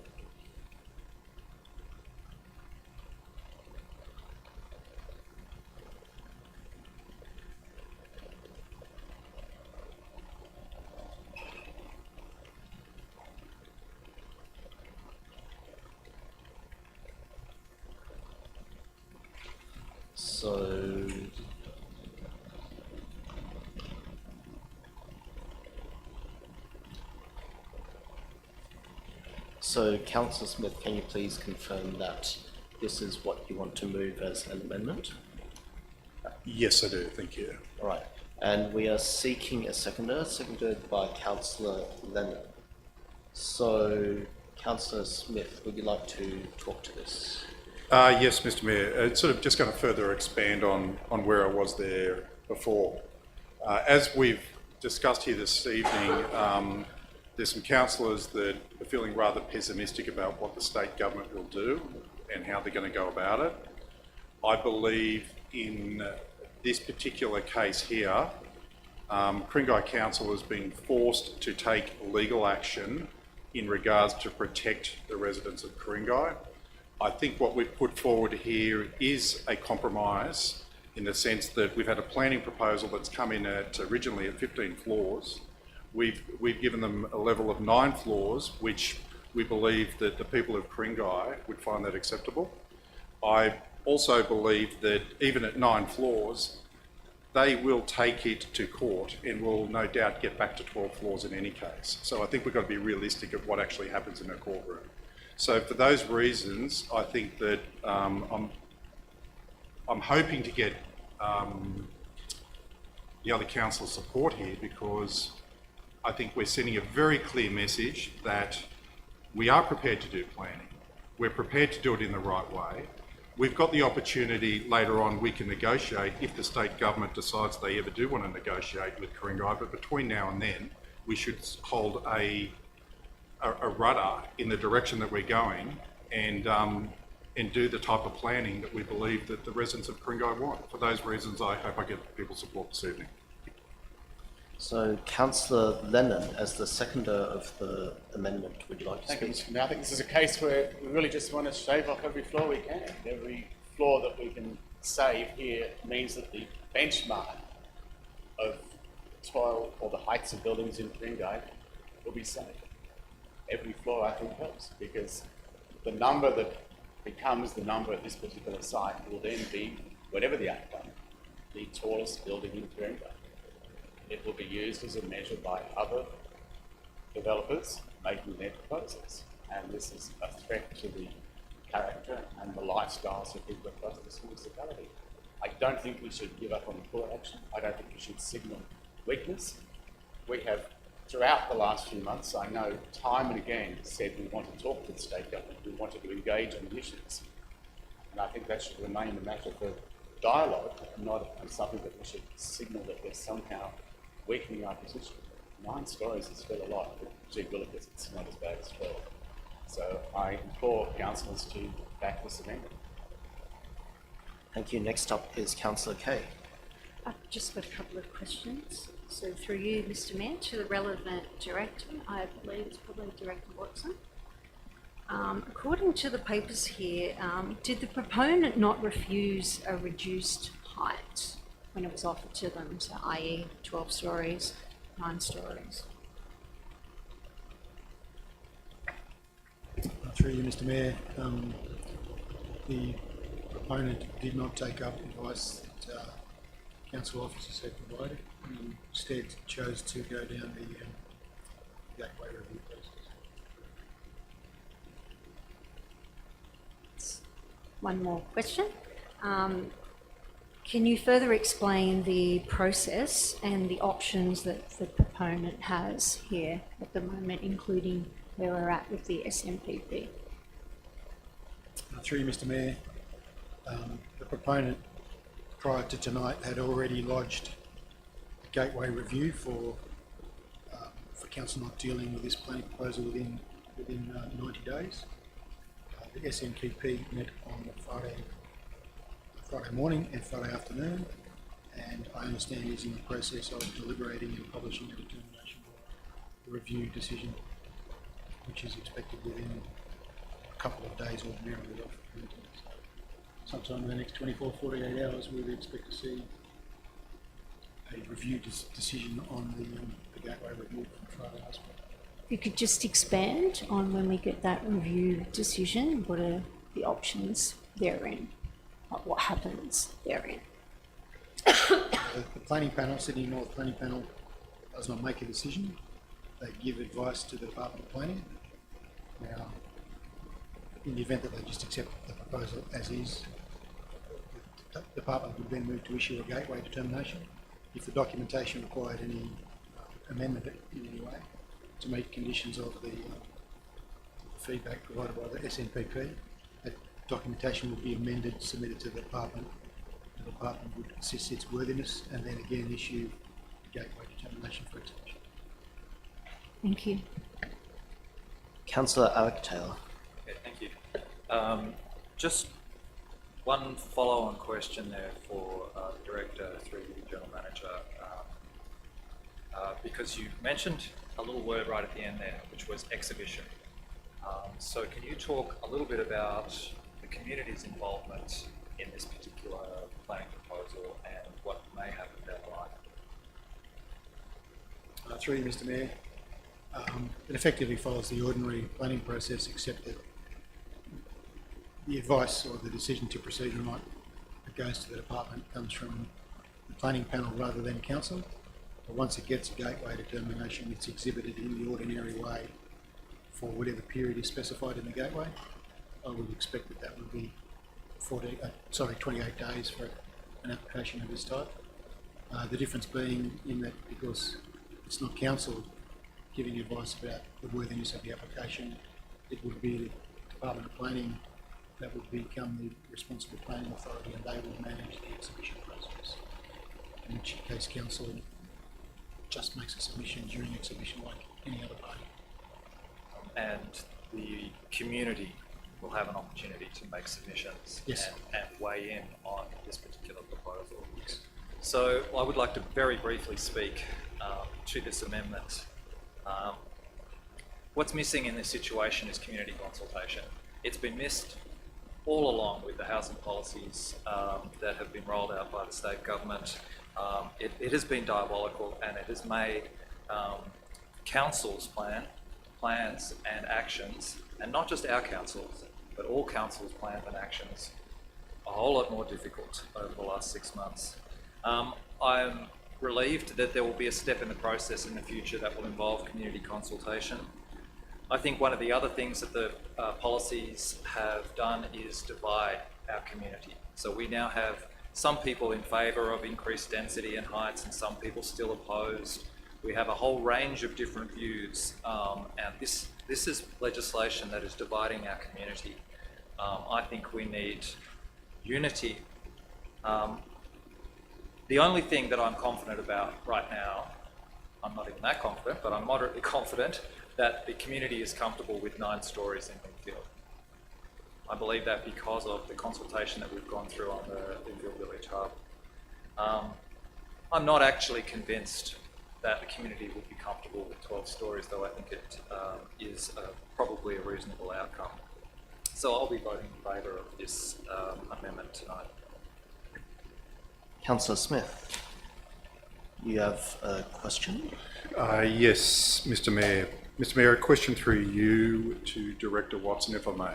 So Councillor Smith, can you please confirm that this is what you want to move as an amendment? Yes, I do. Thank you. All right. And we are seeking a seconder, seconded by Councillor Lennon. So, Councillor Smith, would you like to talk to this? Yes, Mr. Mayor. It's sort of just going to further expand on where I was there before. As we've discussed here this evening, there's some councillors that are feeling rather pessimistic about what the state government will do and how they're going to go about it. I believe in this particular case here, Ku-ring-gai Council has been forced to take legal action in regards to protect the residents of Ku-ring-gai. I think what we've put forward here is a compromise in the sense that we've had a planning proposal that's come in at originally at 15 floors. We've given them a level of 9 floors, which we believe that the people of Ku-ring-gai would find that acceptable. I also believe that even at 9 floors, they will take it to court and will no doubt get back to 12 floors in any case. So I think we've got to be realistic of what actually happens in a courtroom. So for those reasons, I think that I'm hoping to get the other council's support here, because I think we're sending a very clear message that we are prepared to do planning. We're prepared to do it in the right way. We've got the opportunity later on, we can negotiate if the state government decides they ever do want to negotiate with Ku-ring-gai, but between now and then, we should hold a rudder in the direction that we're going, and and do the type of planning that we believe that the residents of Ku-ring-gai want. For those reasons, I hope I get people's support this evening. So, Councillor Lennon, as the seconder of the amendment, would you like to Thank you, speak? Mr. Mayor. I think this is a case where we really just want to shave off every flaw we can. Every flaw that we can save here means that the benchmark of tile or the heights of buildings in Ku-ring-gai will be saved. Every flaw, I think, helps, because the number that becomes the number at this particular site will then be, whatever the outcome, the tallest building in Ku-ring-gai. It will be used as a measure by other developers making their proposals. And this is a threat to the character and the lifestyles of people across this municipality. I don't think we should give up on poor action. I don't think we should signal weakness. We have, throughout the last few months, I know time and again said we want to talk to the state government, we wanted to engage on the issues. And I think that should remain a matter for dialogue, not something that we should signal that we're somehow weakening our position. 9 stories is still a lot, but gee willikers, it's not as bad as 12. So I implore councillors to back this amendment. Thank you. Next up is Councillor Kay. I've just got a couple of questions. So through you, Mr. Mayor, to the relevant director, I believe it's probably Director Watson. According to the papers here, did the proponent not refuse a reduced height when it was offered to them, so i.e. 12 stories, 9 stories? Through you, Mr. Mayor, the proponent did not take up advice that council officers had provided, and instead chose to go down the gateway review process. One more question. Can you further explain the process and the options that the proponent has here at the moment, including where we're at with the SMPP? Through you, Mr. Mayor, the proponent prior to tonight had already lodged a gateway review for council not dealing with this planning proposal within 90 days. The SMPP met on Friday morning and Friday afternoon, and I understand is in the process of deliberating and publishing a determination or a review decision, which is expected within a couple of days ordinarily of the meeting. So sometime in the next 48 hours, we would expect to see a review decision on the gateway review from Friday last week. If you could just expand on when we get that review decision, what are the options therein? What happens therein? The planning panel, Sydney North Planning Panel, does not make a decision. They give advice to the Department of Planning. Now, in the event that they just accept the proposal as is, the department would then move to issue a gateway determination. If the documentation required any amendment in any way to meet conditions of the feedback provided by the SNPP, that documentation would be amended, submitted to the department. The department would assess its worthiness and then again issue a gateway determination for extension. Thank you. Councillor Alec Taylor. Okay, thank you. Just one follow-on question there for the Director through the General Manager, because you mentioned a little word right at the end there, which was exhibition. So can you talk a little bit about the community's involvement in this particular planning proposal and what may happen down the line? Through you, Mr. Mayor, it effectively follows the ordinary planning process, except that the advice or the decision to proceed or not that goes to the department comes from the planning panel rather than council. But once it gets a gateway determination, it's exhibited in the ordinary way for whatever period is specified in the gateway. I would expect that that would be 28 days for an application of this type. The difference being in that because it's not council giving advice about the worthiness of the application, it would be the Department of Planning that would become the responsible planning authority, and they would manage the exhibition process. In which case council just makes a submission during exhibition like any other party. And the community will have an opportunity to make submissions Yes. and weigh in on this particular proposal. So I would like to very briefly speak to this amendment. What's missing in this situation is community consultation. It's been missed all along with the housing policies that have been rolled out by the state government. It has been diabolical, and it has made councils' plans and actions, and not just our councils, but all councils' plans and actions, a whole lot more difficult over the last 6 months. I'm relieved that there will be a step in the process in the future that will involve community consultation. I think one of the other things that the policies have done is divide our community. So we now have some people in favour of increased density and heights, and some people still opposed. We have a whole range of different views, and this is legislation that is dividing our community. I think we need unity. The only thing that I'm confident about right now, I'm not even that confident, but I'm moderately confident that the community is comfortable with 9 stories in Linfield. I believe that because of the consultation that we've gone through on the Linfield Village Hub. I'm not actually convinced that the community would be comfortable with 12 stories, though I think it is probably a reasonable outcome. So I'll be voting in favour of this amendment tonight. Councillor Smith, you have a question? Yes, Mr Mayor. Mr Mayor, a question through you to Director Watson, if I may.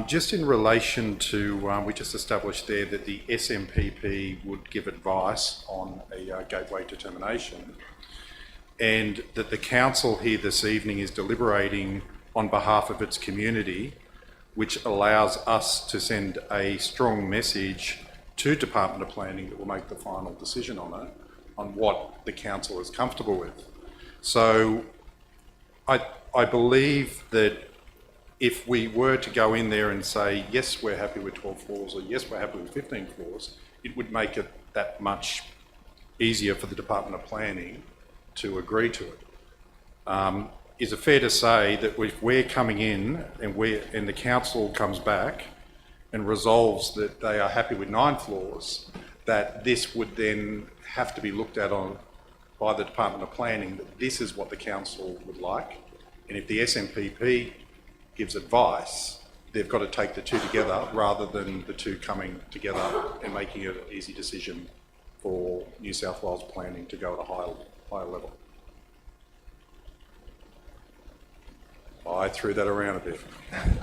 Just in relation to, we just established there that the SMPP would give advice on a gateway determination, and that the council here this evening is deliberating on behalf of its community, which allows us to send a strong message to Department of Planning that will make the final decision on it, on what the council is comfortable with. So I believe that if we were to go in there and say, yes, we're happy with 12 floors, or yes, we're happy with 15 floors, it would make it that much easier for the Department of Planning to agree to it. Is it fair to say that if we're coming in and the council comes back and resolves that they are happy with 9 floors, that this would then have to be looked at by the Department of Planning, that this is what the council would like, and if the SMPP gives advice, they've got to take the two together rather than the two coming together and making it an easy decision for New South Wales Planning to go at a higher level. I threw that around a bit.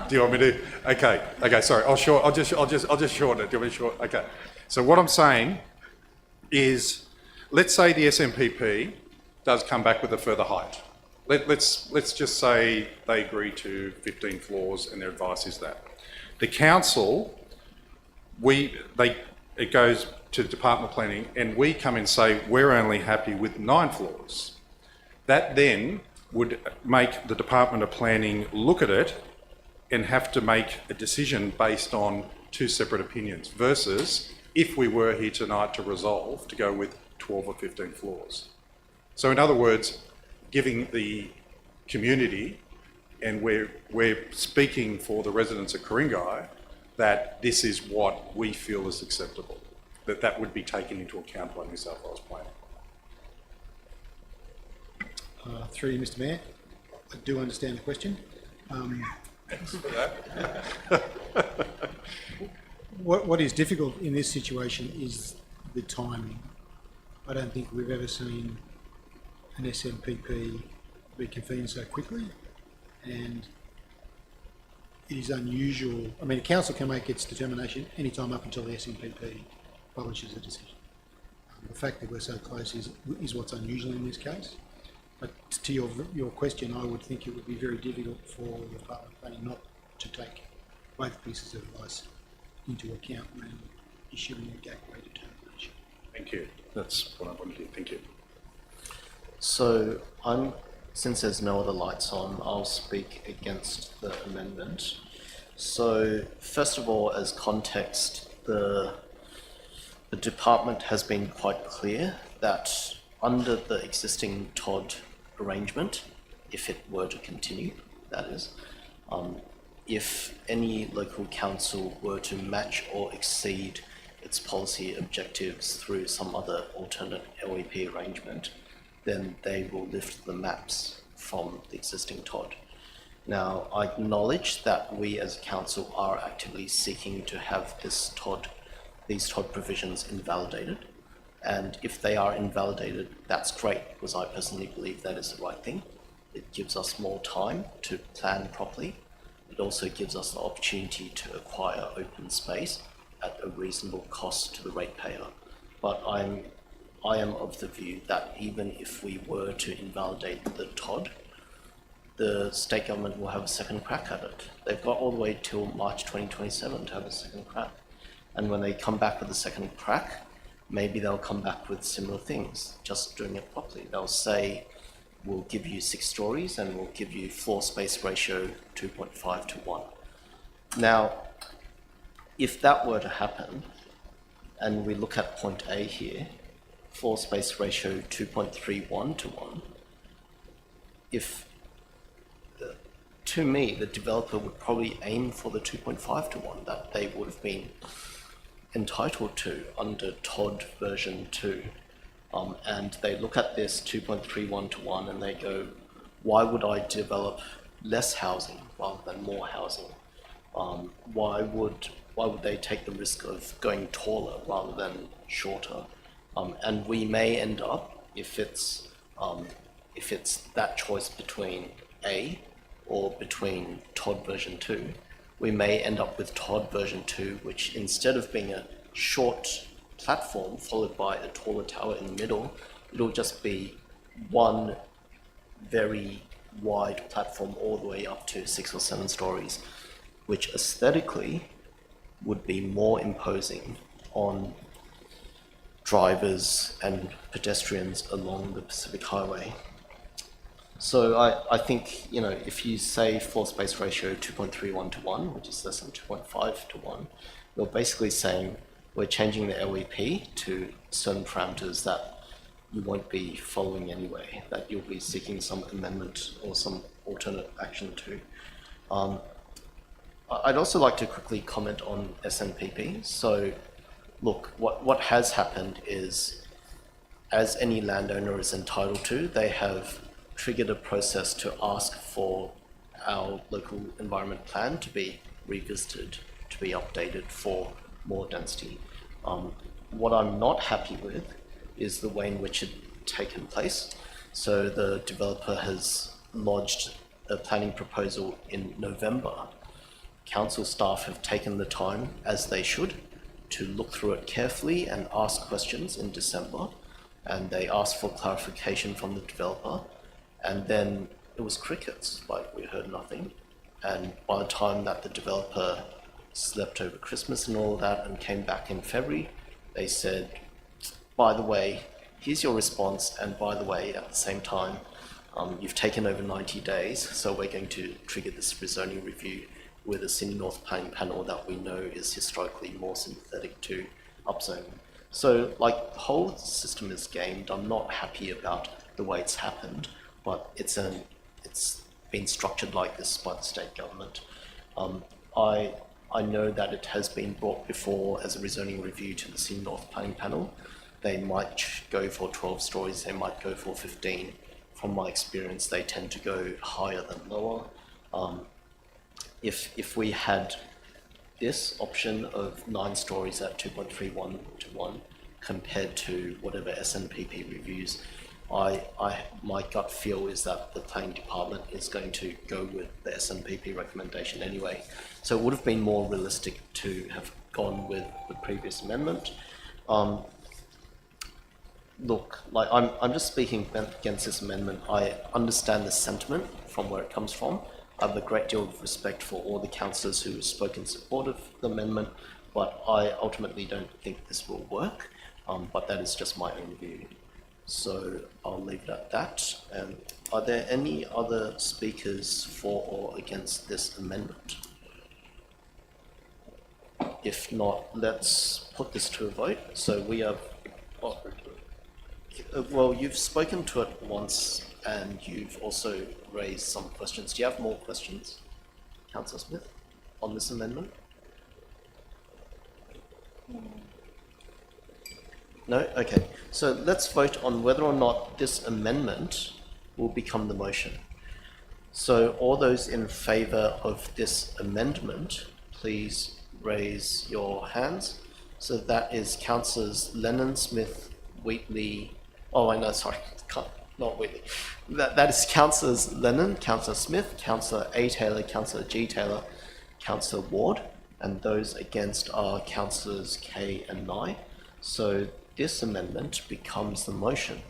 Do you want me to? Okay. Sorry. I'll just shorten it. Do you want me to shorten? Okay. So what I'm saying is, let's say the SMPP does come back with a further height. Let's just say they agree to 15 floors, and their advice is that the council, it goes to the Department of Planning, and we come and say we're only happy with 9 floors. That then would make the Department of Planning look at it and have to make a decision based on 2 separate opinions, versus if we were here tonight to resolve to go with 12 or 15 floors. So in other words, giving the community, and we're speaking for the residents of Ku-ring-gai, that this is what we feel is acceptable, that would be taken into account by New South Wales Planning. Through you, Mr Mayor, I do understand the question. Thanks for that. What is difficult in this situation is the timing. I don't think we've ever seen an SMPP be convened so quickly, and it is unusual. I mean, the council can make its determination any time up until the SMPP publishes a decision. The fact that we're so close is what's unusual in this case. But to your question, I would think it would be very difficult for the Department of Planning not to take both pieces of advice into account when issuing a gateway determination. Thank you. That's what I wanted to do. Thank you. So since there's no other lights on, I'll speak against the amendment. So first of all, as context, the department has been quite clear that under the existing TOD arrangement, if it were to continue, that is, if any local council were to match or exceed its policy objectives through some other alternate LEP arrangement, then they will lift the maps from the existing TOD. Now, I acknowledge that we as a council are actively seeking to have these TOD provisions invalidated. And if they are invalidated, that's great, because I personally believe that is the right thing. It gives us more time to plan properly. It also gives us the opportunity to acquire open space at a reasonable cost to the ratepayer. But I am of the view that even if we were to invalidate the TOD, the state government will have a second crack at it. They've got all the way till March 2027 to have a second crack. And when they come back with a second crack, maybe they'll come back with similar things, just doing it properly. They'll say, we'll give you 6 stories and we'll give you floor space ratio 2.5 to 1. Now, if that were to happen, and we look at point A here, floor space ratio 2.31 to 1, to me, the developer would probably aim for the 2.5 to 1 that they would have been entitled to under TOD version 2. And they look at this 2.31 to 1 and they go, why would I develop less housing rather than more housing? Why would they take the risk of going taller rather than shorter? And we may end up, if it's that choice between A or between TOD version 2, we may end up with TOD version 2, which instead of being a short platform followed by a taller tower in the middle, it'll just be one very wide platform all the way up to 6 or 7 stories, which aesthetically would be more imposing on drivers and pedestrians along the Pacific Highway. So I think, if you say floor space ratio 2.31 to 1, which is less than 2.5 to 1, you're basically saying we're changing the LEP to certain parameters that you won't be following anyway, that you'll be seeking some amendment or some alternate action to. I'd also like to quickly comment on SNPP. So, look, what has happened is, as any landowner is entitled to, they have triggered a process to ask for our local environment plan to be revisited, to be updated for more density. What I'm not happy with is the way in which it's taken place. So the developer has lodged a planning proposal in November. Council staff have taken the time, as they should, to look through it carefully and ask questions in December, and they asked for clarification from the developer, and then it was crickets, like we heard nothing. And by the time that the developer slept over Christmas and all of that and came back in February, they said, by the way, here's your response, and by the way, at the same time, you've taken over 90 days, so we're going to trigger this rezoning review with a Sydney North planning panel that we know is historically more sympathetic to upzoning. So, the whole system is gamed. I'm not happy about the way it's happened, but it's been structured like this by the state government. I know that it has been brought before as a rezoning review to the Sydney North planning panel. They might go for 12 stories, they might go for 15. From my experience, they tend to go higher than lower. If we had this option of 9 stories at 2.31 to 1 compared to whatever SNPP reviews, my gut feel is that the planning department is going to go with the SNPP recommendation anyway. So it would have been more realistic to have gone with the previous amendment. Look, I'm just speaking against this amendment. I understand the sentiment from where it comes from. I have a great deal of respect for all the councillors who spoke in support of the amendment, but I ultimately don't think this will work. But that is just my own view. So I'll leave it at that. Are there any other speakers for or against this amendment? If not, let's put this to a vote. So we have, well, you've spoken to it once and you've also raised some questions. Do you have more questions, Councillor Smith? on this amendment? No? Okay. So let's vote on whether or not this amendment will become the motion. So all those in favour of this amendment, please raise your hands. So that is Councillors Lennon, Smith, Wheatley. Oh, I know, sorry, not Wheatley. That is Councillors Lennon, Councillor Smith, Councillor A. Taylor, Councillor G. Taylor, Councillor Ward, and those against are Councillors K and Nye. So this amendment becomes the motion.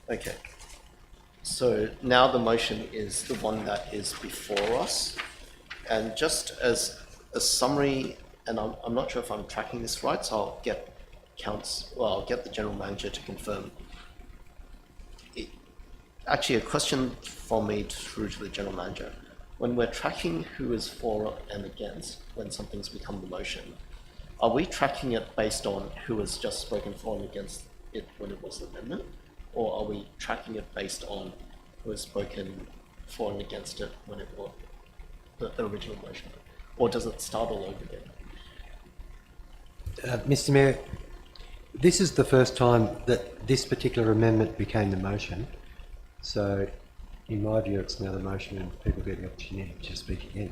Okay. So now the motion is the one that is before us. And just as a summary, and I'm not sure if I'm tracking this right, so I'll get I'll get the General Manager to confirm. Actually, a question from me through to the General Manager. When we're tracking who is for and against, when something's become the motion, are we tracking it based on who has just spoken for and against it when it was an amendment? Or are we tracking it based on who has spoken for and against it when it was the original motion? Or does it start all over again? Mr. Mayor, this is the first time that this particular amendment became the motion. So, in my view, it's now the motion and people get the opportunity to speak again.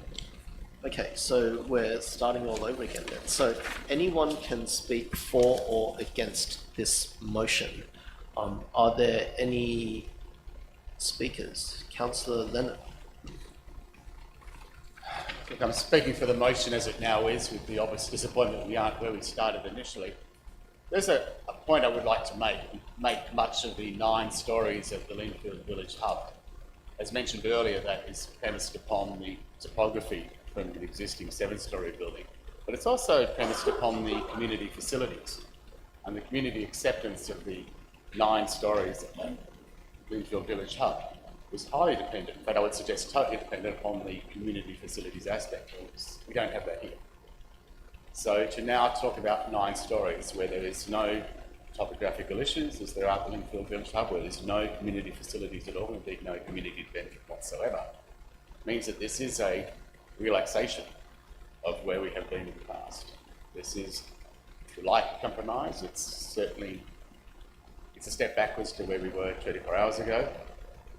Okay, so we're starting all over again then. So anyone can speak for or against this motion. Are there any speakers? Councillor Lennon. Look, I'm speaking for the motion as it now is, with the obvious disappointment we aren't where we started initially. There's a point I would like to make much of the 9 stories of the Lindfield Village Hub. As mentioned earlier, that is premised upon the topography from the existing 7-storey building, but it's also premised upon the community facilities and the community acceptance of the 9 stories of the Lindfield Village Hub was highly dependent, in fact I would suggest totally dependent upon the community facilities aspect. We don't have that here. So to now talk about 9 stories where there is no topographical issues, as there are at the Lindfield Village Hub, where there's no community facilities at all, indeed no community benefit whatsoever, means that this is a relaxation of where we have been in the past. This is, if you like, a compromise. It's a step backwards to where we were 24 hours ago.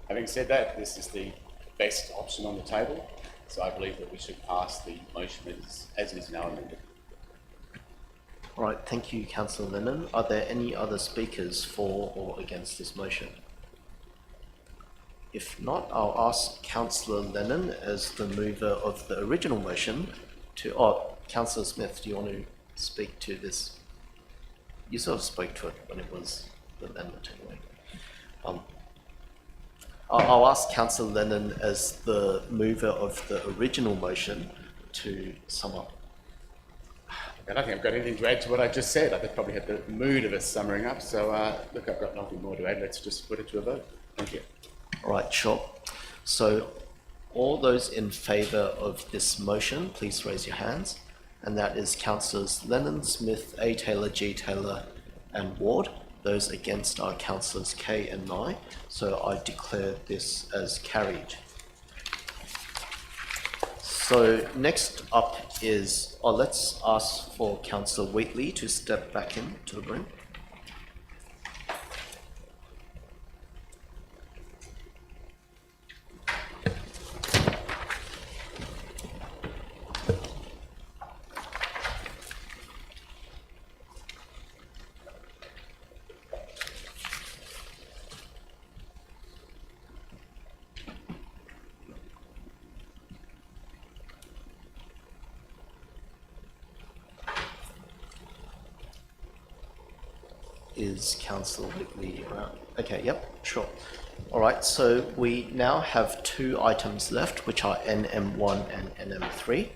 Having said that, this is the best option on the table, so I believe that we should pass the motion as it is now amended. All right, thank you, Councillor Lennon. Are there any other speakers for or against this motion? If not, I'll ask Councillor Lennon as the mover of the original motion to, Councillor Smith, do you want to speak to this? You sort of spoke to it when it was the amendment anyway. I'll ask Councillor Lennon as the mover of the original motion to sum up. I don't think I've got anything to add to what I just said. I probably had the mood of us summering up, so look, I've got nothing more to add. Let's just put it to a vote. Thank you. All right, sure. So all those in favour of this motion, please raise your hands. And that is Councillors Lennon, Smith, A. Taylor, G. Taylor and Ward. Those against are Councillors K and Nye. So I declare this as carried. So next up is, let's ask for Councillor Wheatley to step back into the room. Is Councillor Wheatley around? Okay, yep, sure. All right, so we now have 2 items left, which are NM1 and NM3.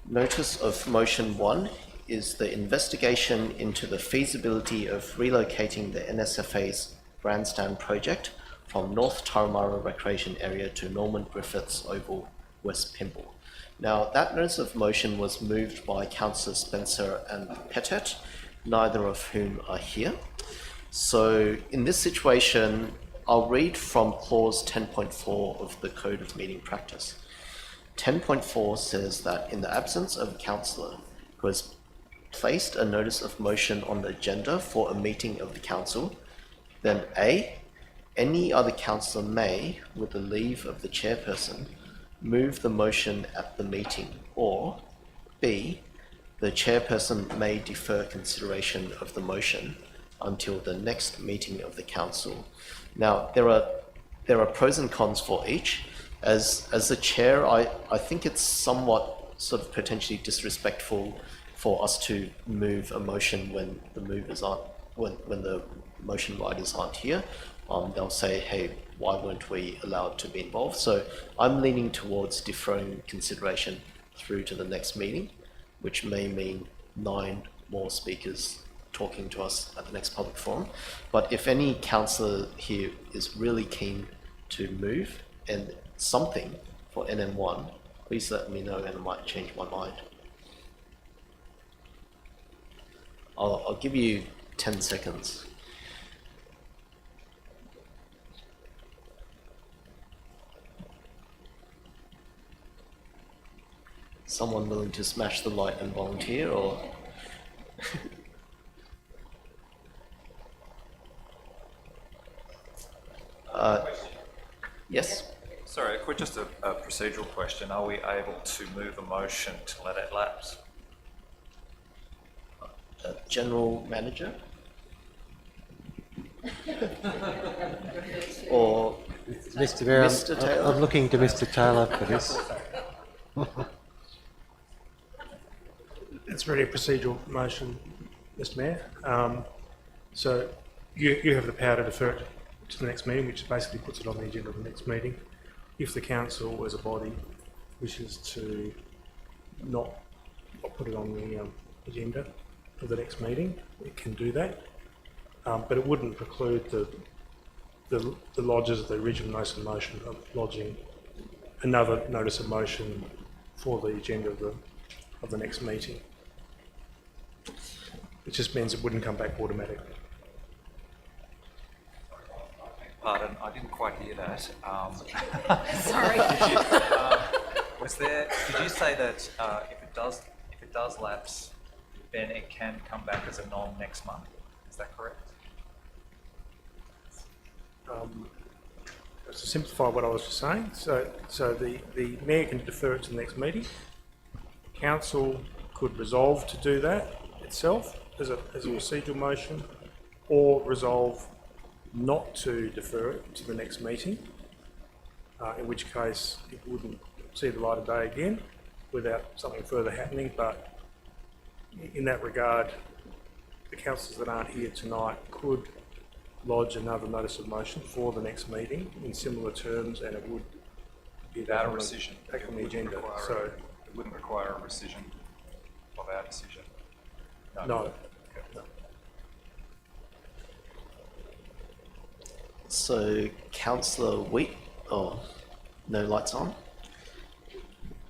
Notice of motion 1 is the investigation into the feasibility of relocating the NSFA's grandstand project from North Turramurra Recreation Area to Norman Griffiths Oval, West Pymble. Now, that notice of motion was moved by Councillors Spencer and Pettit, neither of whom are here. So in this situation, I'll read from clause 10.4 of the Code of Meeting Practice. 10.4 says that in the absence of a councillor who has placed a notice of motion on the agenda for a meeting of the council, then A, any other councillor may, with the leave of the chairperson, move the motion at the meeting, or B, the chairperson may defer consideration of the motion until the next meeting of the council. Now, there are pros and cons for each. As the chair, I think it's somewhat sort of potentially disrespectful for us to move a motion when the movers aren't, when the motion writers aren't here. They'll say, hey, why weren't we allowed to be involved? So I'm leaning towards deferring consideration through to the next meeting, which may mean 9 more speakers talking to us at the next public forum. But if any councillor here is really keen to move and something for NM1, please let me know and I might change my mind. I'll give you 10 seconds. Someone willing to smash the light and volunteer, or? Yes? Sorry, just a procedural question. Are we able to move a motion to let it lapse? General manager? Or Mr. Mayor, Mr. Taylor? I'm looking to Mr. Taylor for this. It's really a procedural motion, Mr. Mayor. So you have the power to defer it to the next meeting, which basically puts it on the agenda of the next meeting. If the council as a body wishes to not put it on the agenda of the next meeting, it can do that. But it wouldn't preclude the lodgers of the original notice of motion of lodging another notice of motion for the agenda of the next meeting. It just means it wouldn't come back automatically. Pardon, I didn't quite hear that. Sorry. Did you say that if it does lapse, then it can come back as a non next month? Is that correct? To simplify what I was just saying, so the mayor can defer it to the next meeting. Council could resolve to do that itself as a procedural motion, or resolve not to defer it to the next meeting, in which case it wouldn't see the light of day again without something further happening. But in that regard, the councillors that aren't here tonight could lodge another notice of motion for the next meeting in similar terms, and it would be Without a rescission. back on the agenda. Require So it wouldn't require a rescission of our decision. no. Okay. So, Councillor Wheat, oh, no lights on.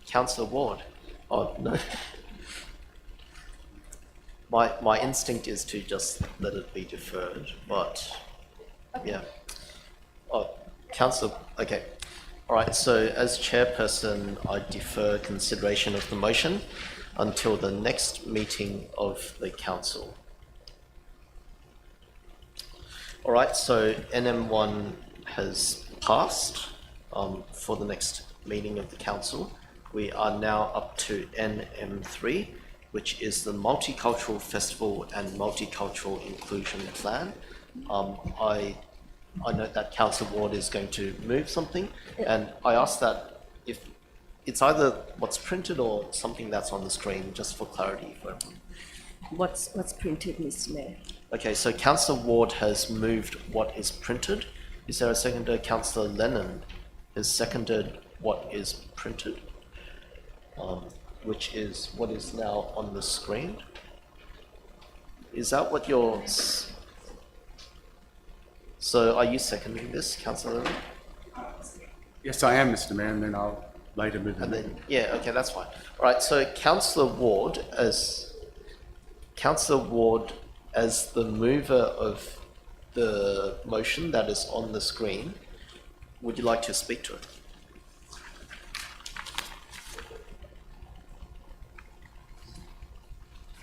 Councillor Ward, oh, no. My instinct is to just let it be deferred, but yeah. Oh, Councillor, okay. All right, so as chairperson, I defer consideration of the motion until the next meeting of the council. All right, so NM1 has passed for the next meeting of the council. We are now up to NM3, which is the Multicultural Festival and Multicultural Inclusion Plan. I note that Councillor Ward is going to move something, and I ask that if it's either what's printed or something that's on the screen, just for clarity for everyone. What's printed, Mr. Mayor? Okay, so Councillor Ward has moved what is printed. Is there a seconder? Councillor Lennon has seconded what is printed, which is what is now on the screen. Is that what you're... So are you seconding this, Councillor Lennon? Yes, I am, Mr. Mayor, and then I'll later move And it. then, yeah, okay, that's fine. All right, so Councillor Ward as the mover of the motion that is on the screen, would you like to speak to it?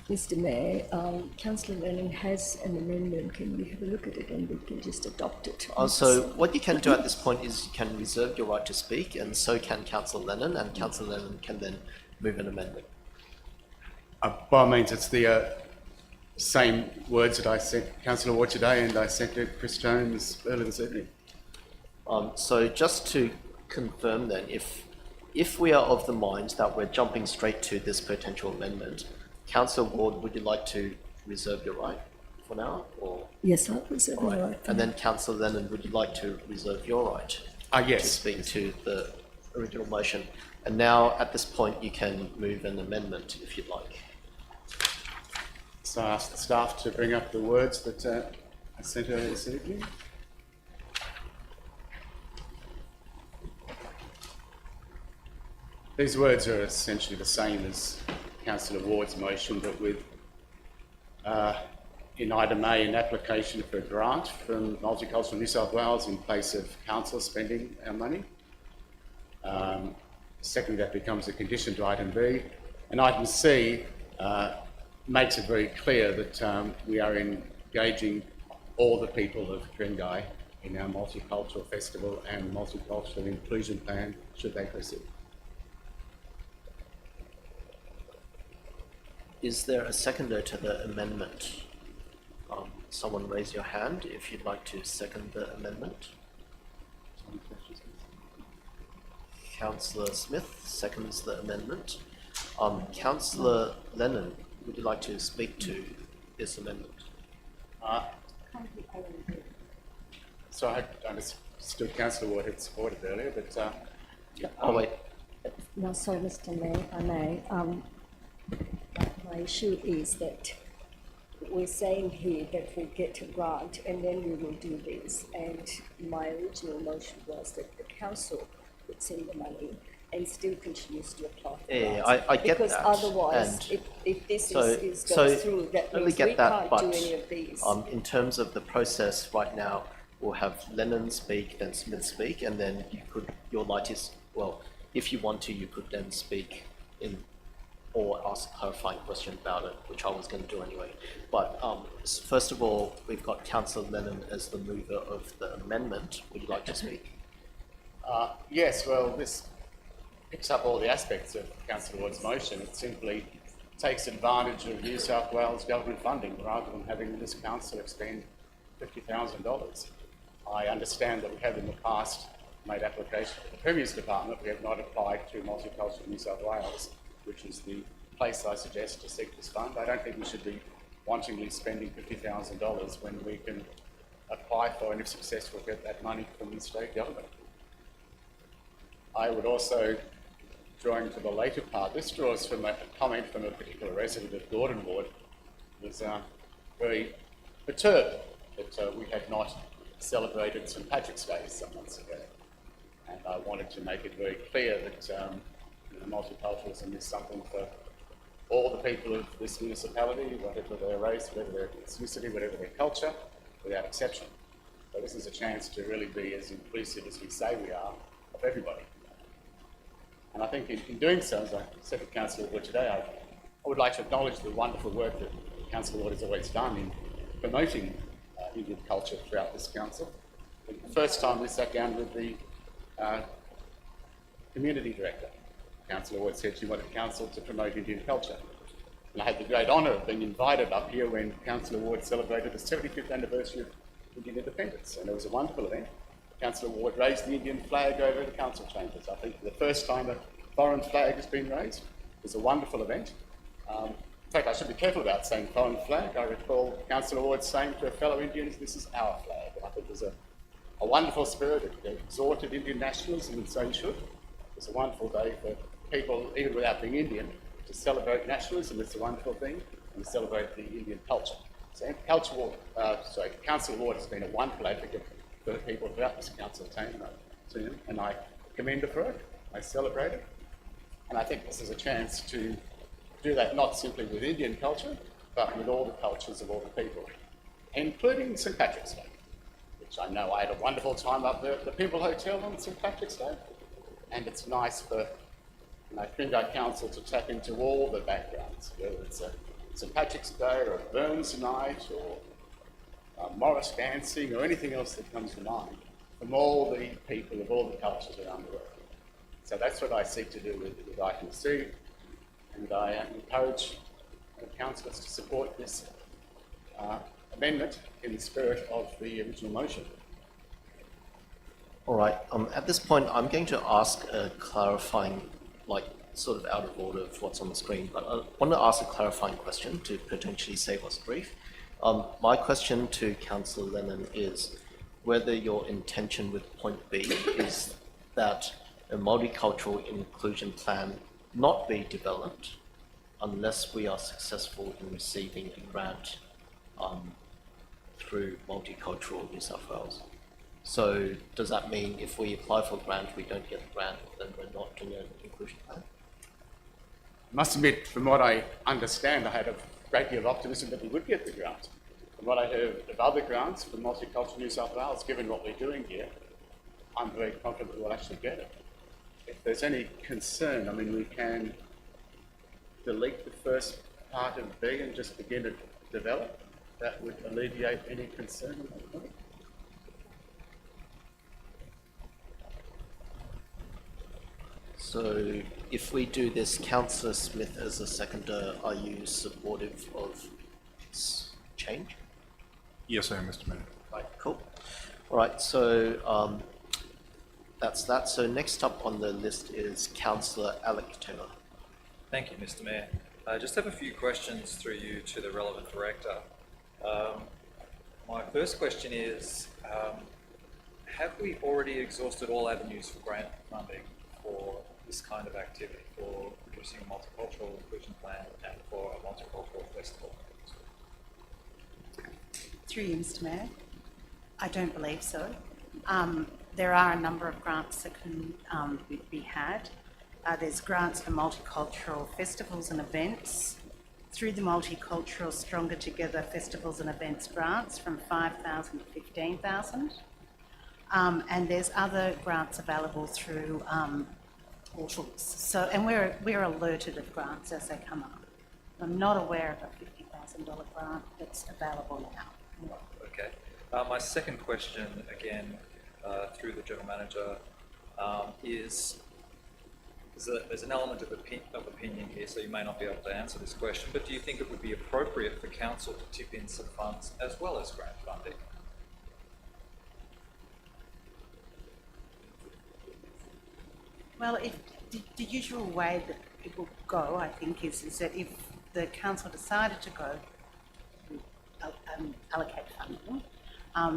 Mr. Mayor, Councillor Lennon has an amendment. Can we have a look at it and we can just adopt it? So what you can do at this point is you can reserve your right to speak, and so can Councillor Lennon, and Councillor Lennon can then move an amendment. By all means, it's the same words that I sent Councillor Ward today and I sent to Chris Jones earlier this evening. So just to confirm then, if we are of the mind that we're jumping straight to this potential amendment, Councillor Ward, would you like to reserve your right for now, or? Yes, I'll reserve my right. And then Councillor Lennon, would you like to reserve your right? Yes. To speak to the original motion. And now, at this point, you can move an amendment if you'd like. So I ask the staff to bring up the words that I sent earlier this evening. These words are essentially the same as Councillor Ward's motion, but with, in item A, an application for a grant from Multicultural New South Wales in place of council spending our money. Secondly, that becomes a condition to item B. And item C makes it very clear that we are engaging all the people of Ku-ring-gai in our multicultural festival and multicultural inclusion plan, should they proceed. Is there a seconder to the amendment? Someone raise your hand if you'd like to second the amendment. Councillor Smith seconds the amendment. Councillor Lennon, would you like to speak to this amendment? So I understood Councillor Ward had supported earlier, but... Oh, wait. No, sorry, Mr. Mayor, if I may. My issue is that we're saying here that we get a grant and then we will do this. And my original motion was that the council puts in the money and still continues to apply for grants. I get because that. Otherwise, And if this so goes through, that totally means get we that, can't do but, any of these. In terms of the process right now, we'll have Lennon speak, then Smith speak, and then you could, your light is, well, if you want to, you could then speak in or ask a clarifying question about it, which I was going to do anyway. But first of all, we've got Councillor Lennon as the mover of the amendment. Would you like to speak? Yes, well, this picks up all the aspects of Councillor Ward's motion. It simply takes advantage of New South Wales government funding rather than having this council expend $50,000. I understand that we have in the past made application to the previous department. We have not applied to Multicultural New South Wales, which is the place I suggest to seek this fund. I don't think we should be wantonly spending $50,000 when we can apply for and if successful get that money from the state government. I would also, drawing to the later part, this draws from a comment from a particular resident of Gordon Ward, who was very perturbed that we had not celebrated St Patrick's Day some months ago. And I wanted to make it very clear that multiculturalism is something for all the people of this municipality, whatever their race, whatever their ethnicity, whatever their culture, without exception. So this is a chance to really be as inclusive as we say we are of everybody. And I think in doing so, as I said to Councillor Ward today, I would like to acknowledge the wonderful work that Councillor Ward has always done in promoting Indian culture throughout this council. The first time we sat down with the community director, Councillor Ward said she wanted council to promote Indian culture. And I had the great honour of being invited up here when Councillor Ward celebrated the 75th anniversary of Indian independence. And it was a wonderful event. Councillor Ward raised the Indian flag over the council chambers. I think the first time a foreign flag has been raised. It was a wonderful event. In fact, I should be careful about saying foreign flag. I recall Councillor Ward saying to a fellow Indians, this is our flag. And I think it was a wonderful spirit. It exhorted Indian nationalism, and so you should. It was a wonderful day for people, even without being Indian, to celebrate nationalism. It's a wonderful thing, and to celebrate the Indian culture. So Councillor Ward has been a wonderful advocate for the people throughout this council team, and I commend her for it. I celebrate it. And I think this is a chance to do that not simply with Indian culture, but with all the cultures of all the people, including St Patrick's Day, which I know I had a wonderful time up there at the Pimple Hotel on St Patrick's Day. And it's nice for Ku-ring-gai Council to tap into all the backgrounds, whether it's St Patrick's Day or a Burns night or Morris dancing or anything else that comes to mind from all the people of all the cultures around the world. So that's what I seek to do with item C, and I encourage councillors to support this amendment in the spirit of the original motion. All right, at this point, I'm going to ask a clarifying, like, sort of out of order of what's on the screen, but I want to ask a clarifying question to potentially save us grief. My question to Councillor Lennon is whether your intention with point B is that a multicultural inclusion plan not be developed unless we are successful in receiving a grant through Multicultural New South Wales. So does that mean if we apply for a grant, we don't get the grant, then we're not doing an inclusion plan? I must admit, from what I understand, I had a great deal of optimism that we would get the grant. From what I heard of other grants from Multicultural New South Wales, given what we're doing here, I'm very confident that we'll actually get it. If there's any concern, I mean, we can delete the first part of B and just begin to develop. That would alleviate any concern on that point. So if we do this, Councillor Smith as a seconder, are you supportive of this change? Yes, I am, Mr. Mayor. Right, cool. All right, so that's that. So next up on the list is Councillor Alec Taylor. Thank you, Mr. Mayor. I just have a few questions through you to the relevant director. My first question is, have we already exhausted all avenues for grant funding for this kind of activity, for producing a multicultural inclusion plan and for a multicultural festival? Through you, Mr. Mayor. I don't believe so. There are a number of grants that can be had. There's grants for multicultural festivals and events through the Multicultural Stronger Together Festivals and Events grants from 5,000 to 15,000. And there's other grants available through portals. So, and we're alerted of grants as they come up. I'm not aware of a $50,000 grant that's available now. Okay. My second question, again, through the General Manager, is there's an element of opinion here, so you may not be able to answer this question, but do you think it would be appropriate for Council to tip in some funds as well as grant funding? Well, the usual way that it will go, I think, is that if the council decided to go allocate funding,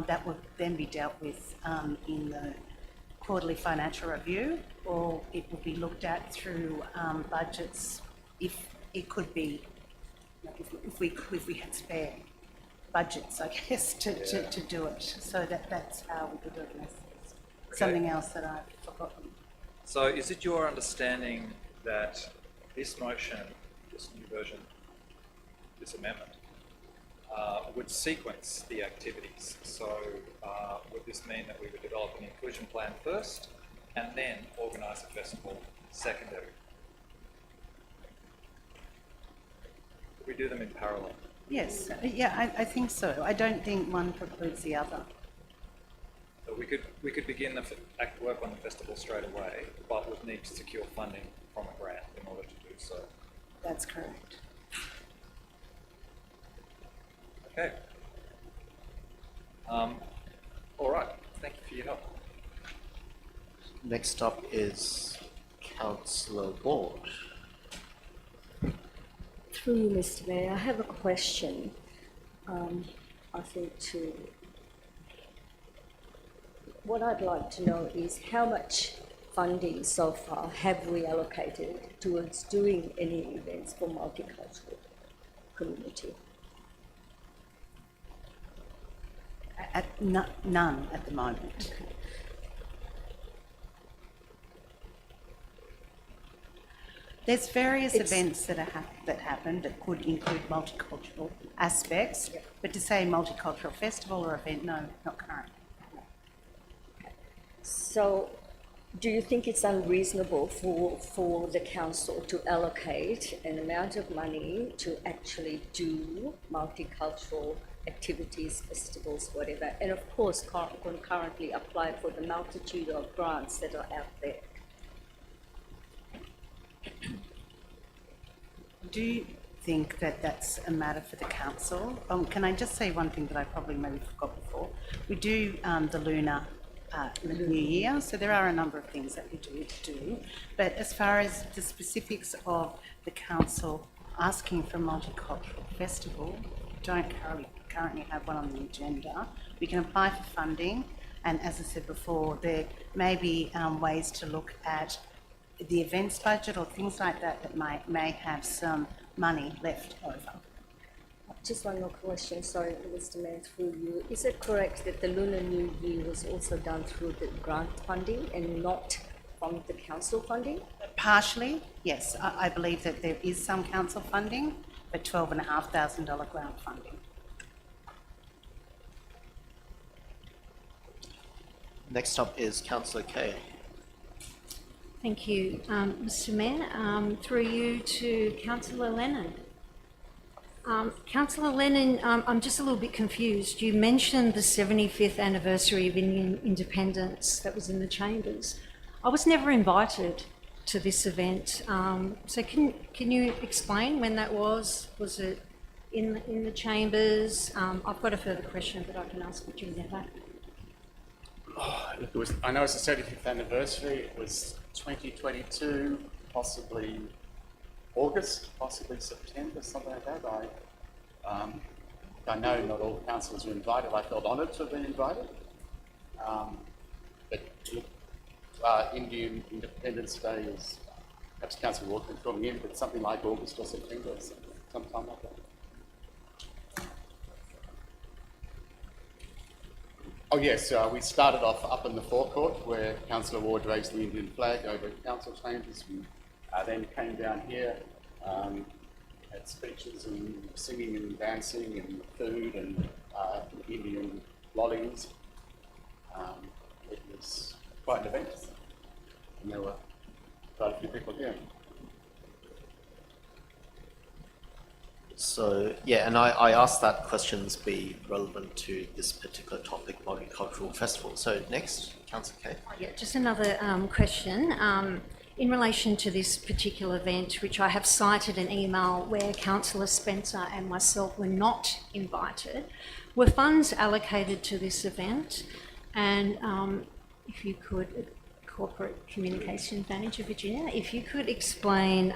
that would then be dealt with in the quarterly financial review, or it would be looked at through budgets if it could be, if we had spare budgets, I guess, to do it. So that's how we could do it. Okay. Something else that I've forgotten. So is it your understanding that this motion, this new version, this amendment, would sequence the activities? So would this mean that we would develop an inclusion plan first and then organise a festival secondary? Would we do them in parallel? Yes, yeah, I think so. I don't think one precludes the other. So we could begin the work on the festival straight away, but would need to secure funding from a grant in order to do so. That's correct. Okay. All right. Thank you for your help. Next up is Councillor Ward. Through you, Mr. Mayor, I have a question. I think what I'd like to know is how much funding so far have we allocated towards doing any events for multicultural community? None at the moment. Okay. There's various events that happen that could include multicultural aspects, but to say multicultural festival or event, no, not currently. So do you think it's unreasonable for the council to allocate an amount of money to actually do multicultural activities, festivals, whatever, and of course concurrently apply for the multitude of grants that are out there? Do you think that that's a matter for the council? Can I just say one thing that I probably maybe forgot before? We do the lunar New Year, so there are a number of things that we do. But as far as the specifics of the council asking for a multicultural festival, we don't currently have one on the agenda. We can apply for funding, and as I said before, there may be ways to look at the events budget or things like that that may have some money left over. Just one more question, sorry, Mr. Mayor, through you. Is it correct that the Lunar New Year was also done through the grant funding and not from the council funding? Partially, yes. I believe that there is some council funding, but $12,500 grant funding. Next up is Councillor Kay. Thank you, Mr. Mayor. Through you to Councillor Lennon. Councillor Lennon, I'm just a little bit confused. You mentioned the 75th anniversary of Indian independence that was in the Chambers. I was never invited to this event. So can you explain when that was? Was it in the Chambers? I've got a further question that I can ask you during that. Look, I know it's the 75th anniversary. It was 2022, possibly August, possibly September, something like that. I know not all councillors were invited. I felt honoured to have been invited. But Indian Independence Day is, perhaps Councillor Walker coming in, but something like August or September, or sometime like that. Oh yes, we started off up in the forecourt where Councillor Ward raised the Indian flag over council chambers. We then came down here, had speeches and singing and dancing and food and Indian lollies. It was quite an event, and there were quite a few people here. So, yeah, and I asked that questions be relevant to this particular topic, multicultural festival. So next, Councillor Kay. Yeah, just another question. In relation to this particular event, which I have cited an email where Councillor Spencer and myself were not invited, were funds allocated to this event? And if you could, Corporate Communications Manager Virginia, if you could explain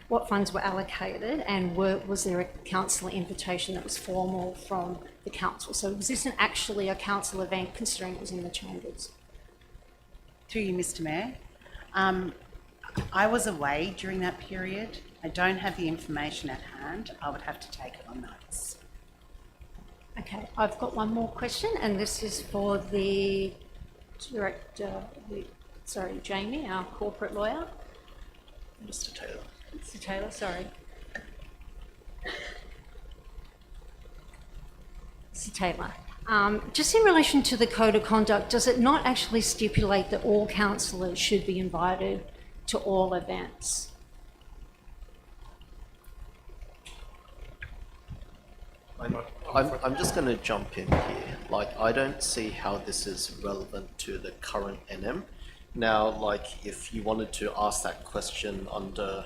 what funds were allocated and was there a councillor invitation that was formal from the council? So was this actually a council event considering it was in the Chambers? Through you, Mr. Mayor. I was away during that period. I don't have the information at hand. I would have to take it on notice. Okay, I've got one more question, and this is for the director, Jamie, our corporate lawyer. Mr. Taylor. Mr. Taylor, sorry. Mr. Taylor, just in relation to the code of conduct, does it not actually stipulate that all councillors should be invited to all events? I'm just going to jump in here. Like, I don't see how this is relevant to the current NM. Now, like, if you wanted to ask that question under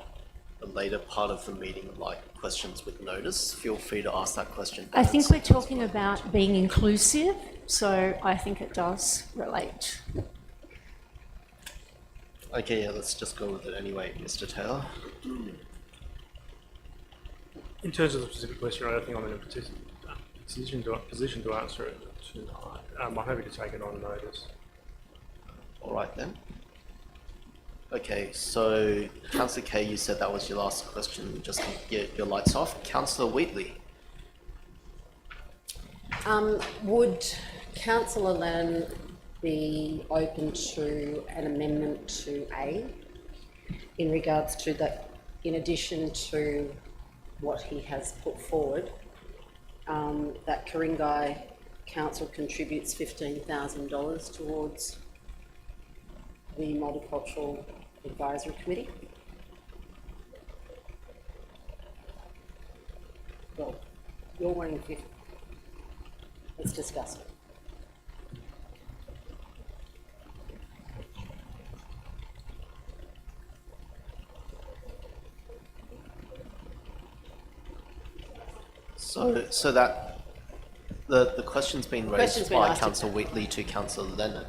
the later part of the meeting, like questions with notice, feel free to ask that question. I think we're talking about being inclusive, so I think it does relate. Okay, yeah, let's just go with it anyway, Mr. Taylor. In terms of the specific question, I don't think I'm in a position to answer it tonight. I'm happy to take it on notice. All right then. Okay, so Councillor Kay, you said that was your last question. Just get your lights off. Councillor Wheatley. Would Councillor Lennon be open to an amendment to A in regards to that, in addition to what he has put forward, that Ku-ring-gai Council contributes $15,000 towards the Multicultural Advisory Committee. Well, you're wanting 50. Let's discuss it. So that the question's been Question's raised been by asked. Councillor Wheatley to Councillor Lennon.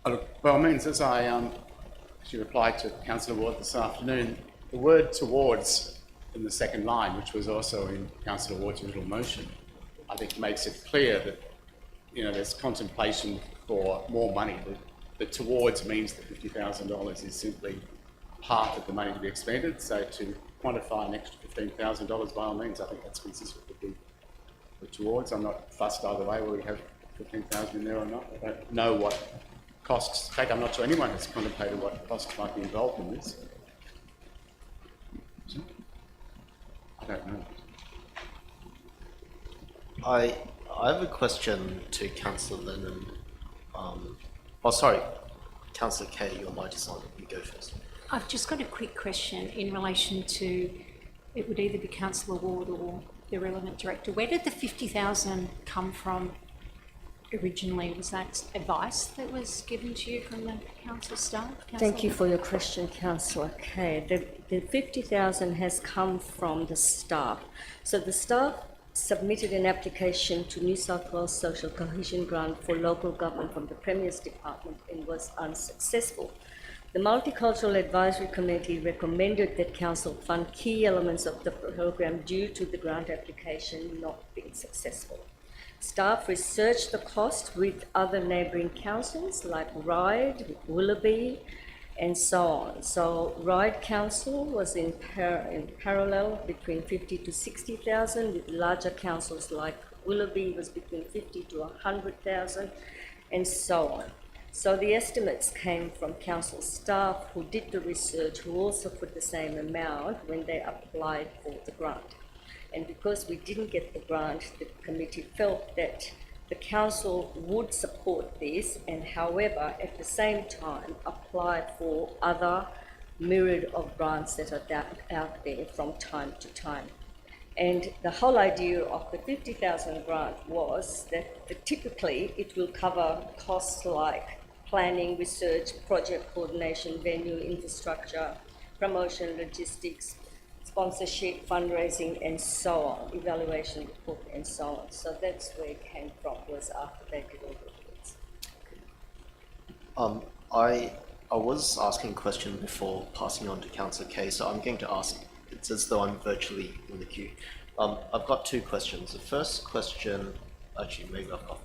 By all means, as I actually replied to Councillor Ward this afternoon, the word towards in the second line, which was also in Councillor Ward's original motion, I think makes it clear that, you know, there's contemplation for more money. The towards means that $50,000 is simply part of the money to be expended. So to quantify an extra $15,000 by all means, I think that's consistent with the towards. I'm not fussed either way whether we have 15,000 in there or not. I don't know what costs. In fact, I'm not sure anyone has contemplated what costs might be involved in this. I don't know. I have a question to Councillor Lennon. Oh, sorry, Councillor Kay, your mic is on. You go first. I've just got a quick question in relation to, it would either be Councillor Ward or the relevant director. Where did the 50,000 come from originally? Was that advice that was given to you from the council staff? Thank you for your question, Councillor Kay. The 50,000 has come from the staff. So the staff submitted an application to New South Wales Social Cohesion Grant for local government from the Premier's Department and was unsuccessful. The Multicultural Advisory Committee recommended that Council fund key elements of the program due to the grant application not being successful. Staff researched the cost with other neighbouring councils like Ryde, Willoughby, and so on. So Ryde Council was in parallel between 50 to 60,000, with larger councils like Willoughby was between 50 to 100,000, and so on. So the estimates came from council staff who did the research, who also put the same amount when they applied for the grant. And because we didn't get the grant, the committee felt that the council would support this and, however, at the same time apply for other myriad of grants that are out there from time to time. And the whole idea of the 50,000 grant was that typically it will cover costs like planning, research, project coordination, venue, infrastructure, promotion, logistics, sponsorship, fundraising, and so on, evaluation report, and so on. So that's where it came from, was after they did all the reports. I was asking a question before passing on to Councillor Kay, so I'm going to ask, it's as though I'm virtually in the queue. I've got two questions. The first question, actually maybe I've got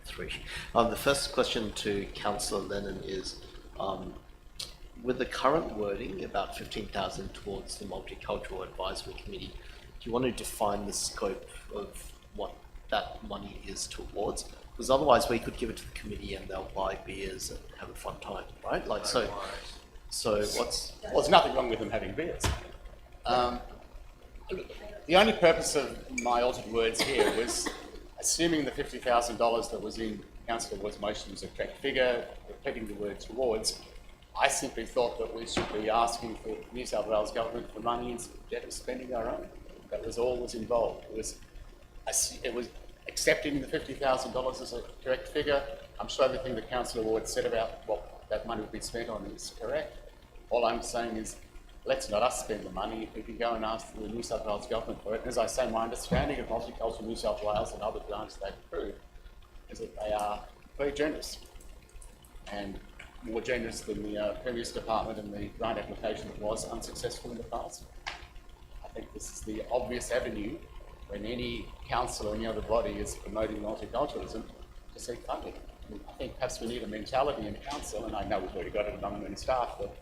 three. The first question to Councillor Lennon is, with the current wording about 15,000 towards the Multicultural Advisory Committee, do you want to define the scope of what that money is towards? Because otherwise we could give it to the committee and they'll buy beers and have a fun time, right? Like, so what's... Well, there's nothing wrong with them having beers. The only purpose of my altered words here was assuming the $50,000 that was in Councillor Ward's motion was a correct figure, repeating the word towards. I simply thought that we should be asking for New South Wales government for money instead of spending our own. That was all was involved. It was accepting the $50,000 as a correct figure. I'm sure everything that Councillor Ward said about what that money would be spent on is correct. All I'm saying is, let's not us spend the money if we can go and ask the New South Wales government for it. And as I say, my understanding of Multicultural New South Wales and other grants they've approved is that they are very generous, and more generous than the previous department and the grant application that was unsuccessful in the past. I think this is the obvious avenue when any council or any other body is promoting multiculturalism to seek funding. And I think perhaps we need a mentality in council, and I know we've already got it among the staff, but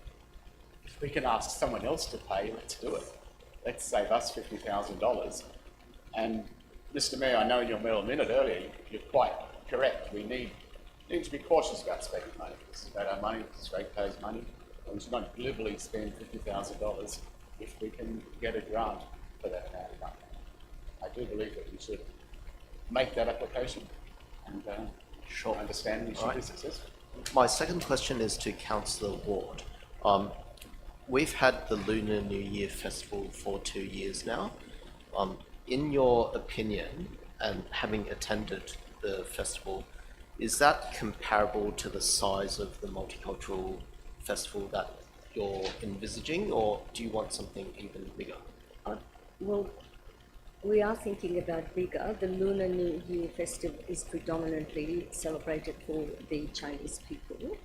if we can ask someone else to pay, let's do it. Let's save us $50,000. And Mr. Mayor, I know in your middle minute earlier, you're quite correct. We need to be cautious about spending money. This is about our money, it's ratepayers' money. We should not glibly spend $50,000 if we can get a grant for that amount of money. I do believe that we should make that application and sure understand we should be successful. My second question is to Councillor Ward. We've had the Lunar New Year Festival for 2 years now. In your opinion, and having attended the festival, is that comparable to the size of the multicultural festival that you're envisaging, or do you want something even bigger? Well, we are thinking about bigger. The Lunar New Year Festival is predominantly celebrated for the Chinese people,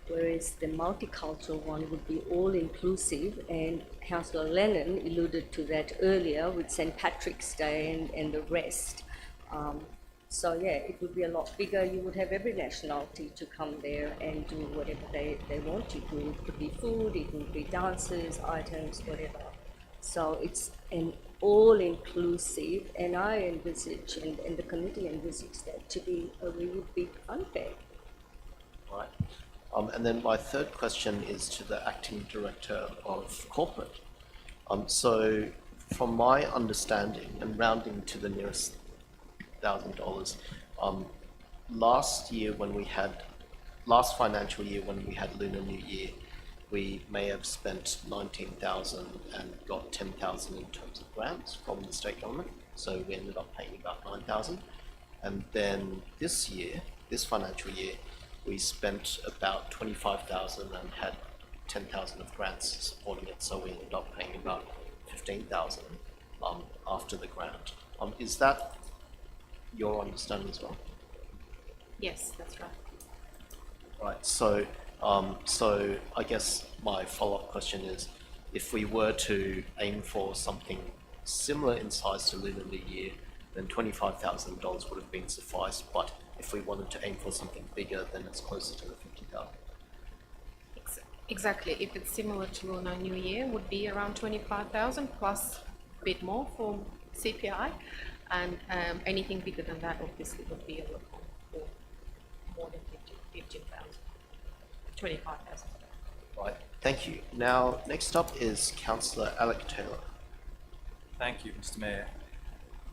whereas the multicultural one would be all-inclusive, and Councillor Lennon alluded to that earlier with St. Patrick's Day and the rest. So yeah, it would be a lot bigger. You would have every nationality to come there and do whatever they want to do. It could be food, it could be dances, items, whatever. So it's an all-inclusive, and I envisage, and the committee envisages that to be a really big fun fair. Right. And then my third question is to the Acting Director of Corporate. So from my understanding, and rounding to the nearest $1,000, last financial year when we had Lunar New Year, we may have spent 19,000 and got 10,000 in terms of grants from the state government. So we ended up paying about 9,000. And then this financial year, we spent about 25,000 and had 10,000 of grants supporting it. So we ended up paying about 15,000 after the grant. Is that your understanding as well? Yes, that's right. Right. So I guess my follow-up question is, if we were to aim for something similar in size to Lunar New Year, then $25,000 would have been suffice. But if we wanted to aim for something bigger, then it's closer to the 50,000. Exactly. If it's similar to Lunar New Year, would be around 25,000 plus a bit more for CPI, and anything bigger than that obviously would be a lot more than 15,000. 25,000. Right. Thank you. Now, next up is Councillor Alec Taylor. Thank you, Mr. Mayor.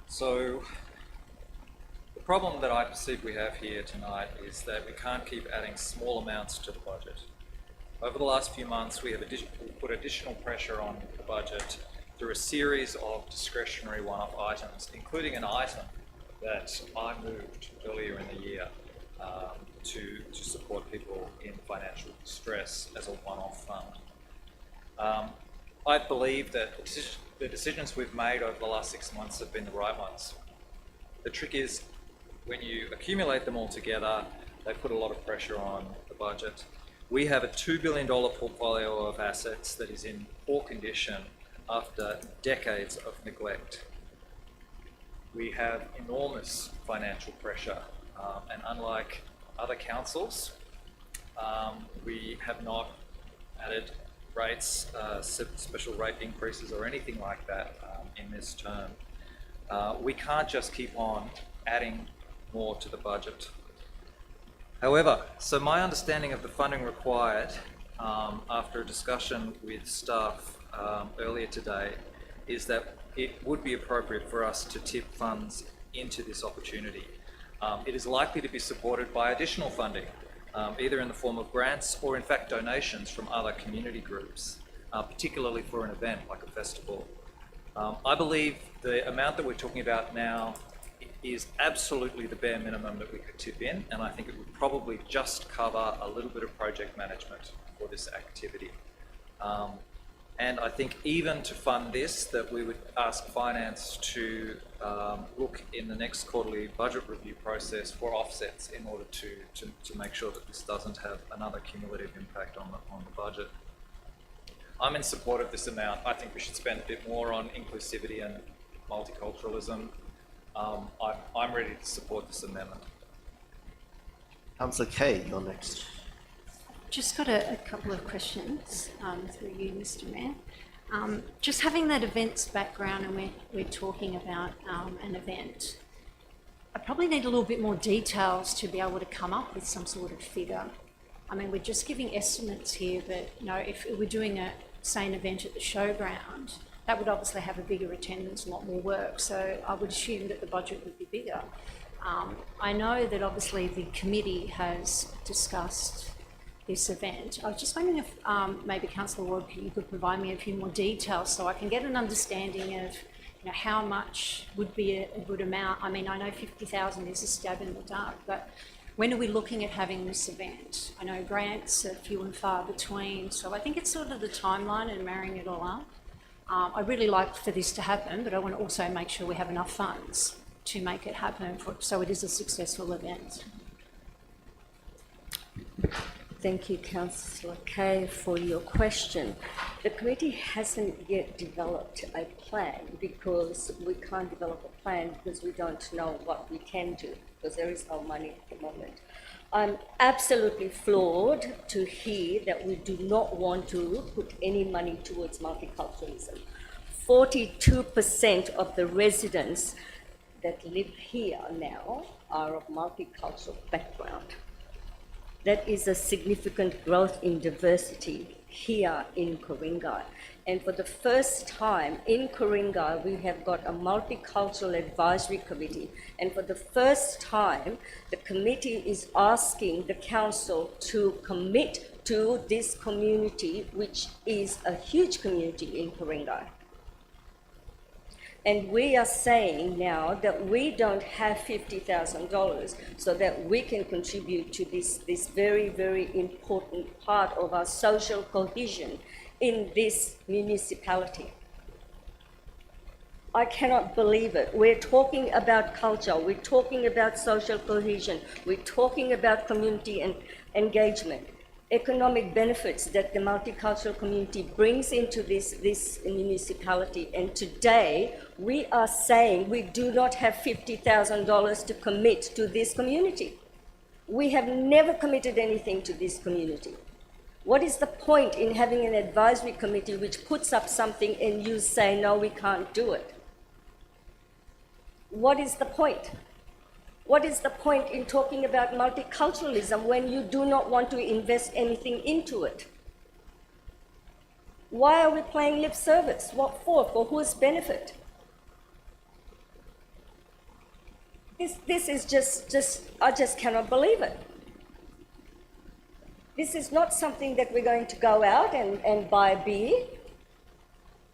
So, the problem that I perceive we have here tonight is that we can't keep adding small amounts to the budget. Over the last few months, we have put additional pressure on the budget through a series of discretionary one-off items, including an item that I moved earlier in the year to support people in financial distress as a one-off fund. I believe that the decisions we've made over the last 6 months have been the right ones. The trick is, when you accumulate them all together, they put a lot of pressure on the budget. We have a $2 billion portfolio of assets that is in poor condition after decades of neglect. We have enormous financial pressure, and unlike other councils, we have not added rates, special rate increases or anything like that in this term. We can't just keep on adding more to the budget. However, so my understanding of the funding required after a discussion with staff earlier today is that it would be appropriate for us to tip funds into this opportunity. It is likely to be supported by additional funding, either in the form of grants or in fact donations from other community groups, particularly for an event like a festival. I believe the amount that we're talking about now is absolutely the bare minimum that we could tip in, and I think it would probably just cover a little bit of project management for this activity. And I think even to fund this, that we would ask Finance to look in the next quarterly budget review process for offsets in order to make sure that this doesn't have another cumulative impact on the budget. I'm in support of this amount. I think we should spend a bit more on inclusivity and multiculturalism. I'm ready to support this amendment. Councillor Kay, you're next. Just got a couple of questions through you, Mr. Mayor. Just having that events background, and we're talking about an event, I probably need a little bit more details to be able to come up with some sort of figure. I mean, we're just giving estimates here, but you know, if we're doing an event at the showground, that would obviously have a bigger attendance, a lot more work. So I would assume that the budget would be bigger. I know that obviously the committee has discussed this event. I was just wondering if maybe Councillor Ward, you could provide me a few more details so I can get an understanding of how much would be a good amount. I mean, I know 50,000 is a stab in the dark, but when are we looking at having this event? I know grants are few and far between, so I think it's sort of the timeline and marrying it all up. I really like for this to happen, but I want to also make sure we have enough funds to make it happen so it is a successful event. Thank you, Councillor Kay, for your question. The committee hasn't yet developed a plan because we can't develop a plan because we don't know what we can do because there is no money at the moment. I'm absolutely floored to hear that we do not want to put any money towards multiculturalism. 42% of the residents that live here now are of multicultural background. That is a significant growth in diversity here in Ku-ring-gai. And for the first time in Ku-ring-gai, we have got a multicultural advisory committee. And for the first time, the committee is asking the council to commit to this community, which is a huge community in Ku-ring-gai. And we are saying now that we don't have $50,000 so that we can contribute to this very, very important part of our social cohesion in this municipality. I cannot believe it. We're talking about culture, we're talking about social cohesion, we're talking about community and engagement, economic benefits that the multicultural community brings into this municipality. And today, we are saying we do not have $50,000 to commit to this community. We have never committed anything to this community. What is the point in having an advisory committee which puts up something and you say, no, we can't do it? What is the point? What is the point in talking about multiculturalism when you do not want to invest anything into it? Why are we playing lip service? What for? For whose benefit? This is just I just cannot believe it. This is not something that we're going to go out and buy beer.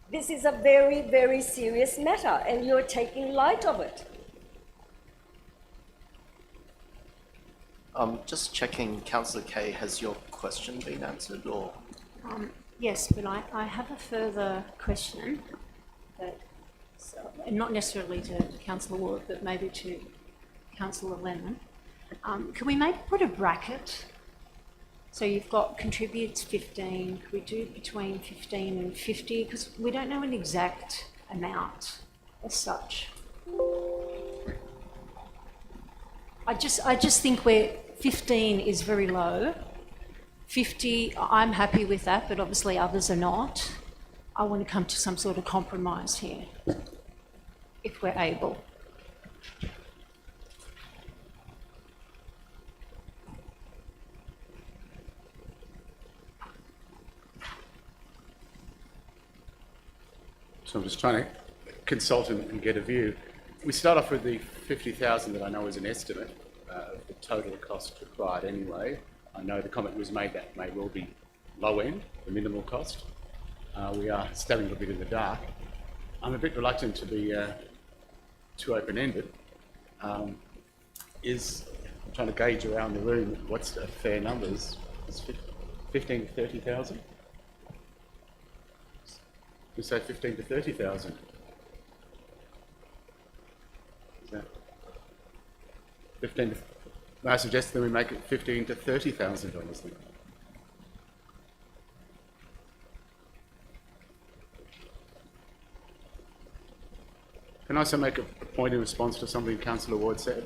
This is a very, very serious matter, and you're taking light of it. Just checking, Councillor Kay, has your question been answered, or? Yes, but I have a further question, and not necessarily to Councillor Ward, but maybe to Councillor Lennon. Can we maybe put a bracket? So you've got contributes 15, could we do between 15 and 50? Because we don't know an exact amount as such. I just think 15 is very low. 50, I'm happy with that, but obviously others are not. I want to come to some sort of compromise here, if we're able. So I'm just trying to consult and get a view. We start off with the 50,000 that I know is an estimate of the total cost required anyway. I know the comment was made that may well be low end, the minimal cost. We are stabbing a little bit in the dark. I'm a bit reluctant to be too open-ended. I'm trying to gauge around the room what's a fair number. Is 15 to 30,000? We say 15 to 30,000. Is that 15 to, may I suggest that we make it $15,000 to $30,000 then? Can I also make a point in response to something Councillor Ward said?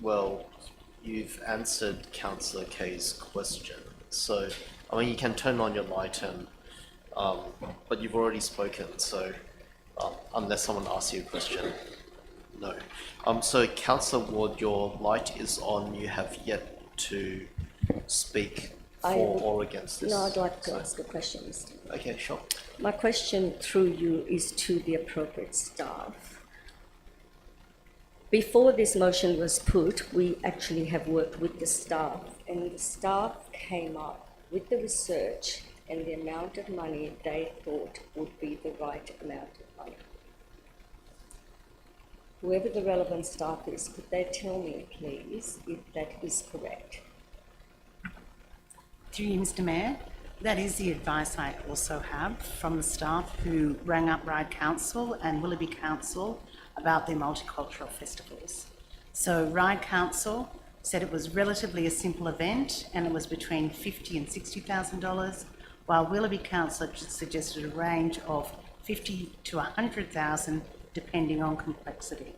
Well, you've answered Councillor Kay's question. So, I mean, you can turn on your light and, but you've already spoken, so unless someone asks you a question, no. So, Councillor Ward, your light is on. You have yet to speak for or against this. No, I'd like to ask a question, Mr. Mayor. Okay, sure. My question through you is to the appropriate staff. before this motion was put, we actually have worked with the staff, and the staff came up with the research and the amount of money they thought would be the right amount of money. Whoever the relevant staff is, could they tell me, please, if that is correct? Through you, Mr. Mayor, that is the advice I also have from the staff who rang up Ryde Council and Willoughby Council about their multicultural festivals. So Ryde Council said it was relatively a simple event and it was between $50,000 and $60,000, while Willoughby Council suggested a range of $50,000 to $100,000 depending on complexity.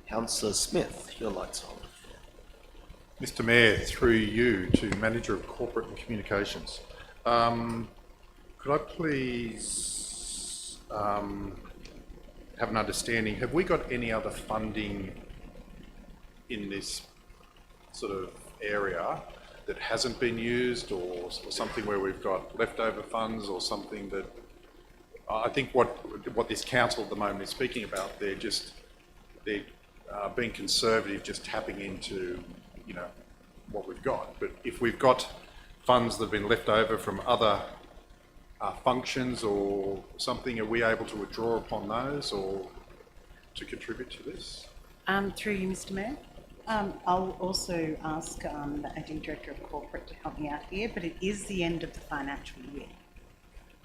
Councillor Smith, your light's on. Mr. Mayor, through you to Manager of Corporate and Communications. Could I please have an understanding, have we got any other funding in this sort of area that hasn't been used, or something where we've got leftover funds, or something that, I think what this council at the moment is speaking about, they're being conservative, just tapping into, you know, what we've got. But if we've got funds that have been left over from other functions or something, are we able to withdraw upon those or to contribute to this? Through you, Mr. Mayor. I'll also ask the Acting Director of Corporate to help me out here, but it is the end of the financial year.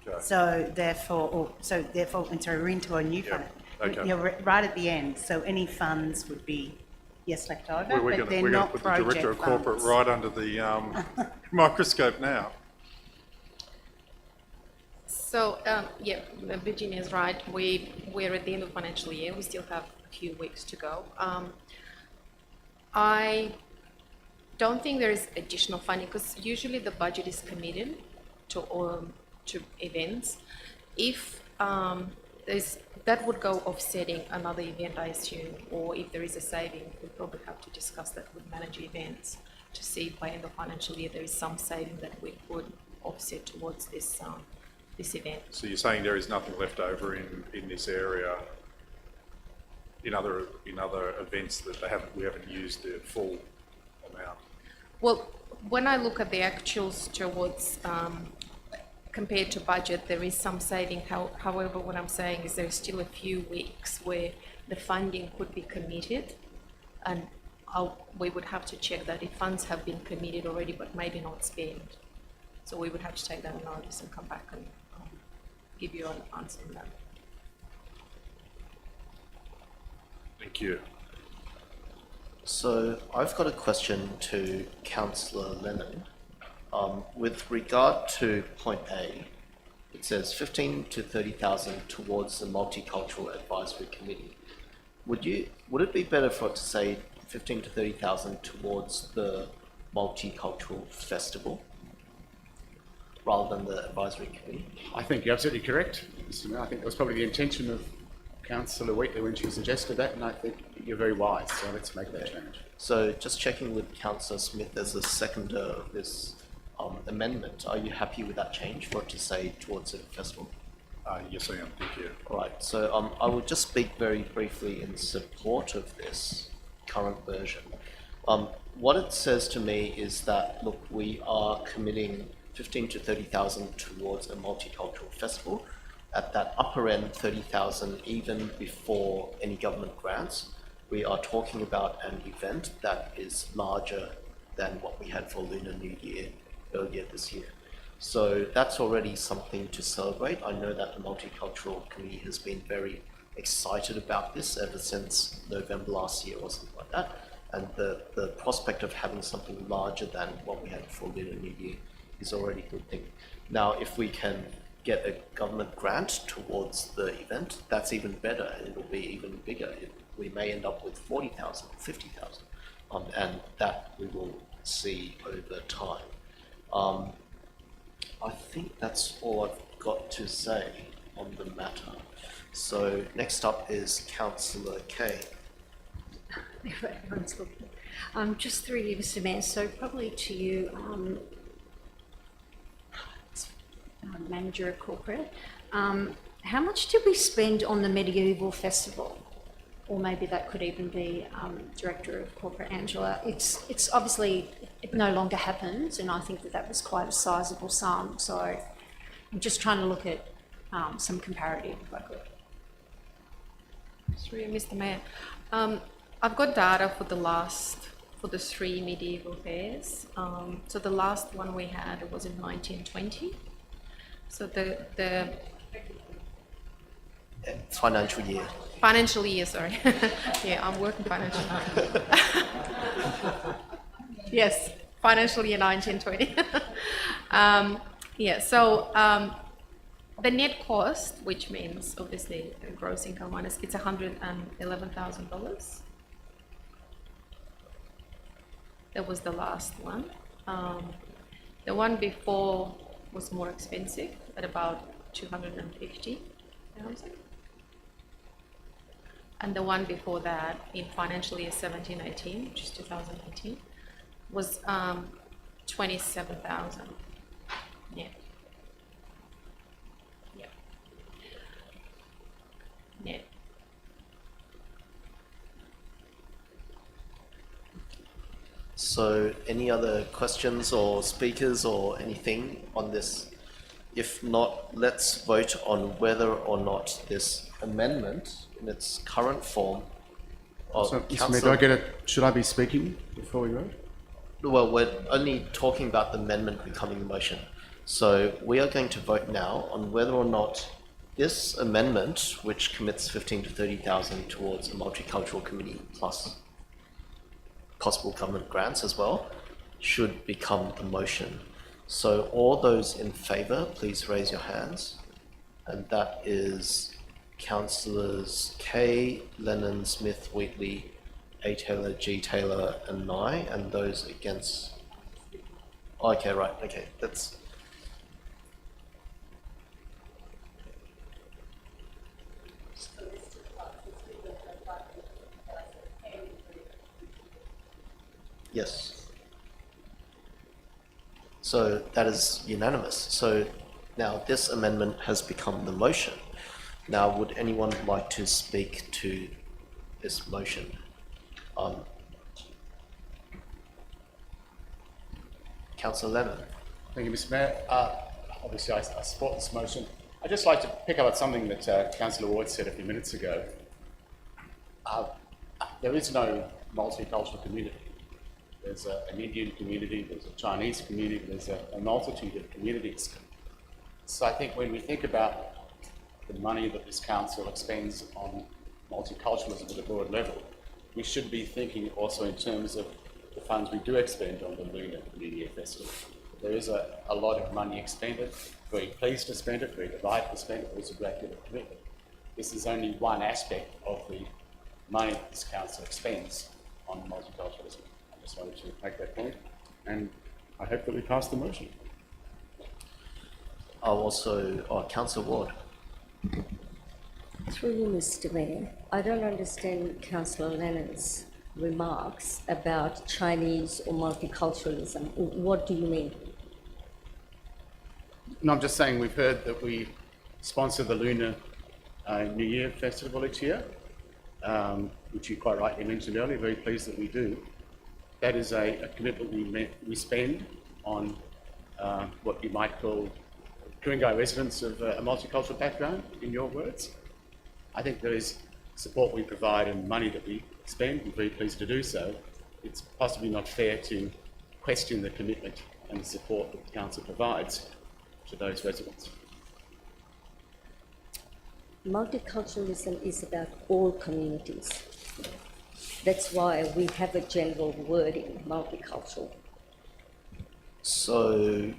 Okay. So therefore, we're into a new financial. Okay. You're right at the end, so any funds would be, yes, left over, Well, we're but going they're to not put the project Director of Corporate funds. right under the microscope now. So, yeah, Virginia's right. We're at the end of financial year. We still have a few weeks to go. I don't think there is additional funding because usually the budget is committed to events. If that would go offsetting another event, I assume, or if there is a saving, we'll probably have to discuss that with manager events to see if by end of financial year there is some saving that we could offset towards this event. So you're saying there is nothing left over in this area, in other events that we haven't used the full amount? Well, when I look at the actuals towards compared to budget, there is some saving. However, what I'm saying is there's still a few weeks where the funding could be committed, and we would have to check that if funds have been committed already but maybe not spent. So we would have to take that on notice and come back and give you an answer on that. Thank you. So I've got a question to Councillor Lennon. With regard to point A, it says 15 to 30,000 towards the Multicultural Advisory Committee. Would it be better for it to say 15 to 30,000 towards the Multicultural Festival rather than the Advisory Committee? I think you're absolutely correct, Mr. Mayor. I think that was probably the intention of Councillor Wheatley when she suggested that, and I think you're very wise, so let's make that change. So just checking with Councillor Smith as the seconder of this amendment, are you happy with that change for it to say towards the festival? Yes, I am. Thank you. All right, so I will just speak very briefly in support of this current version. What it says to me is that, look, we are committing 15 to 30,000 towards a multicultural festival. At that upper end, 30,000, even before any government grants, we are talking about an event that is larger than what we had for Lunar New Year earlier this year. So that's already something to celebrate. I know that the Multicultural Committee has been very excited about this ever since November last year or something like that. And the prospect of having something larger than what we had for Lunar New Year is already a good thing. Now, if we can get a government grant towards the event, that's even better, and it'll be even bigger. We may end up with 40,000, 50,000, and that we will see over time. I think that's all I've got to say on the matter. So next up is Councillor Kay. Everyone's looking. Just through you, Mr. Mayor, so probably to you, Manager of Corporate. how much did we spend on the medieval festival? Or maybe that could even be Director of Corporate Angela. It's obviously, it no longer happens, and I think that that was quite a sizable sum. So I'm just trying to look at some comparative, if I could. Through you, Mr. Mayor. I've got data for the 3 medieval fairs. So the last one we had was in 1920. So the Financial year. financial year, sorry. Yeah, I'm working financial. Yes, financial year 1920. Yeah, so the net cost, which means obviously gross income minus, it's $111,000. That was the last one. The one before was more expensive at about $250,000. And the one before that in financial year 17-18, which is 2018, was 27,000. Yeah. Yeah. Yeah. So any other questions or speakers or anything on this? If not, let's vote on whether or not this amendment in its current form of So, Mr. Mayor, do I get it? Should I be speaking before we vote? Well, we're only talking about the amendment becoming a motion. So we are going to vote now on whether or not this amendment, which commits 15 to 30,000 towards a multicultural committee plus possible government grants as well, should become the motion. So all those in favour, please raise your hands. And that is Councillors Kay, Lennon, Smith, Wheatley, A. Taylor, G. Taylor, and Nye, and those against. Okay, right. Okay, that's. Yes. So that is unanimous. So now this amendment has become the motion. Now, would anyone like to speak to this motion? Councillor Lennon. Thank you, Mr. Mayor. Obviously, I support this motion. I'd just like to pick up on something that Councillor Ward said a few minutes ago. There is no multicultural community. There's an Indian community, there's a Chinese community, there's a multitude of communities. So I think when we think about the money that this council expends on multiculturalism at a broad level, we should be thinking also in terms of the funds we do expend on the Lunar New Year Festival. There is a lot of money expended, very pleased to spend it, very delighted to spend it, there's a great deal of commitment. This is only one aspect of the money that this council expends on multiculturalism. I just wanted to make that point, and I hope that we pass the motion. I'll also, Councillor Ward. Through you, Mr. Mayor, I don't understand Councillor Lennon's remarks about Chinese or multiculturalism. What do you mean? No, I'm just saying we've heard that we sponsor the Lunar New Year Festival each year, which you quite rightly mentioned earlier, very pleased that we do. That is a commitment we spend on what you might call Ku-ring-gai residents of a multicultural background, in your words. I think there is support we provide and money that we spend. We're very pleased to do so. It's possibly not fair to question the commitment and the support that the council provides to those residents. Multiculturalism is about all communities. That's why we have a general wording, multicultural. So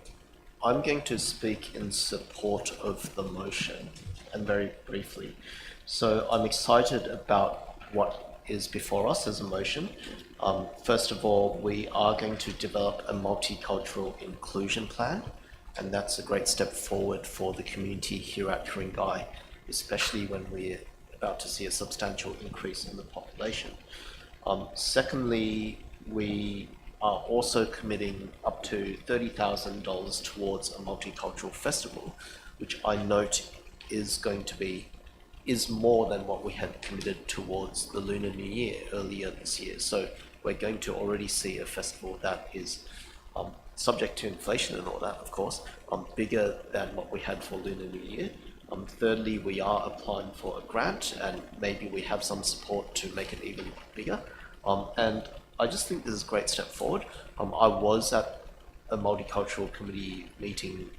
I'm going to speak in support of the motion, and very briefly. So I'm excited about what is before us as a motion. First of all, we are going to develop a multicultural inclusion plan, and that's a great step forward for the community here at Ku-ring-gai, especially when we're about to see a substantial increase in the population. Secondly, we are also committing up to $30,000 towards a multicultural festival, which I note is more than what we had committed towards the Lunar New Year earlier this year. So we're going to already see a festival that is subject to inflation and all that, of course, bigger than what we had for Lunar New Year. Thirdly, we are applying for a grant, and maybe we have some support to make it even bigger. And I just think this is a great step forward. I was at a multicultural committee meeting,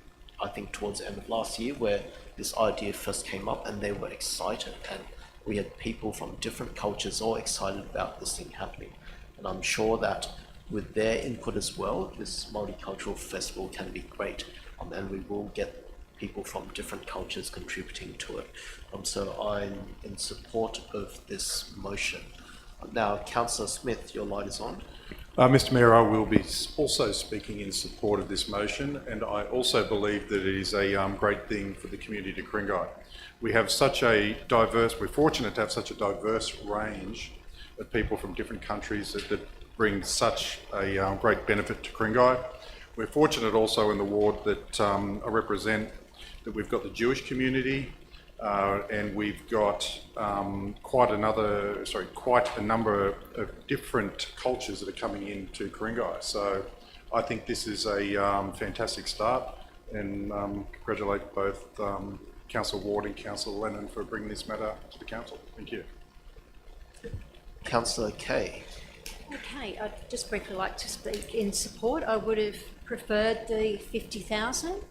I think towards the end of last year, where this idea first came up, and they were excited, and we had people from different cultures all excited about this thing happening. And I'm sure that with their input as well, this multicultural festival can be great, and we will get people from different cultures contributing to it. So I'm in support of this motion. Now, Councillor Smith, your light is on. Mr Mayor, I will be also speaking in support of this motion, and I also believe that it is a great thing for the community of Ku-ring-gai. We're fortunate to have such a diverse range of people from different countries that bring such a great benefit to Ku-ring-gai. We're fortunate also in the ward that I represent that we've got the Jewish community, and we've got quite a number of different cultures that are coming into Ku-ring-gai. So I think this is a fantastic start, and congratulate both Councillor Ward and Councillor Lennon for bringing this matter to the council. Thank you. Councillor Kay. Okay, I'd just briefly like to speak in support. I would have preferred the 50,000,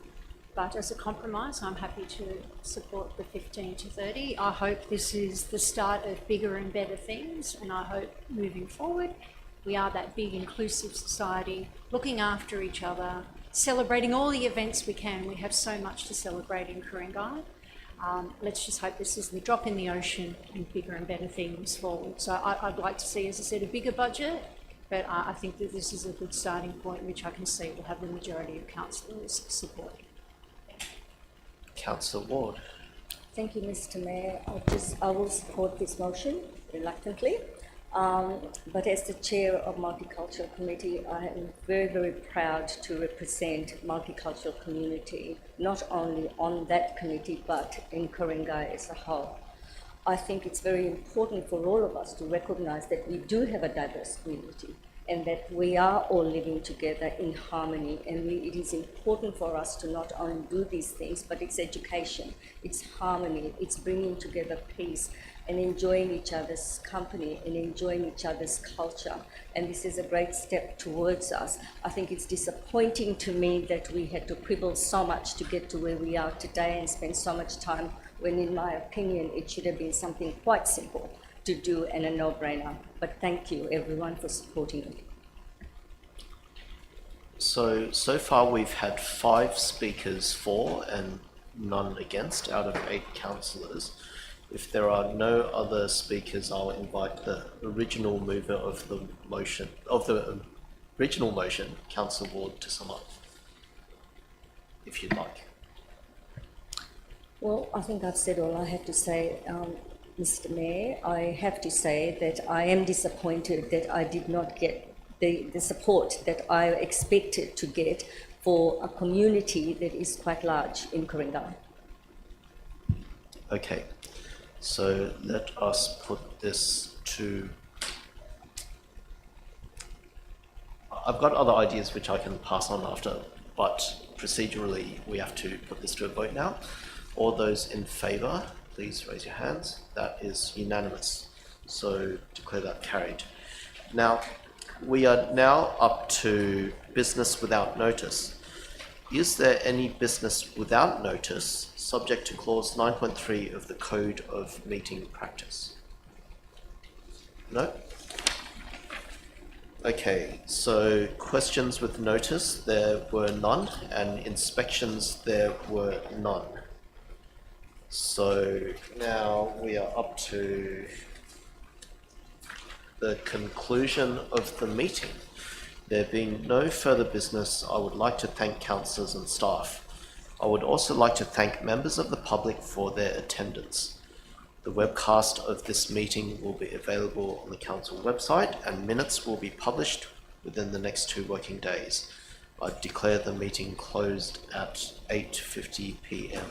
but as a compromise, I'm happy to support the 15 to 30. I hope this is the start of bigger and better things, and I hope moving forward, we are that big inclusive society, looking after each other, celebrating all the events we can. We have so much to celebrate in Ku-ring-gai. Let's just hope this is the drop in the ocean and bigger and better things forward. So I'd like to see, as I said, a bigger budget, but I think that this is a good starting point, which I can see will have the majority of councillors supporting. Councillor Ward. Thank you, Mr. Mayor. I will support this motion reluctantly. But as the chair of Multicultural Committee, I am very, very proud to represent multicultural community, not only on that committee, but in Ku-ring-gai as a whole. I think it's very important for all of us to recognize that we do have a diverse community, and that we are all living together in harmony, and it is important for us to not only do these things, but it's education, it's harmony, it's bringing together peace, and enjoying each other's company and enjoying each other's culture. And this is a great step towards us. I think it's disappointing to me that we had to quibble so much to get to where we are today and spend so much time when, in my opinion, it should have been something quite simple to do and a no-brainer. But thank you, everyone, for supporting it. So far we've had 5 speakers for and none against out of 8 councillors. If there are no other speakers, I'll invite the original mover of the motion, Councillor Ward, to sum up, if you'd like. Well, I think I've said all I have to say, Mr. Mayor. I have to say that I am disappointed that I did not get the support that I expected to get for a community that is quite large in Ku-ring-gai. Okay. So let us put this to... I've got other ideas which I can pass on after, but procedurally we have to put this to a vote now. All those in favour, please raise your hands. That is unanimous. So declare that carried. Now, we are now up to business without notice. Is there any business without notice subject to clause 9.3 of the Code of Meeting Practice? No? Okay, so questions with notice, there were none, and inspections, there were none. So now we are up to the conclusion of the meeting. There being no further business, I would like to thank councillors and staff. I would also like to thank members of the public for their attendance. The webcast of this meeting will be available on the council website, and minutes will be published within the next 2 working days. I declare the meeting closed at 8:50 p.m.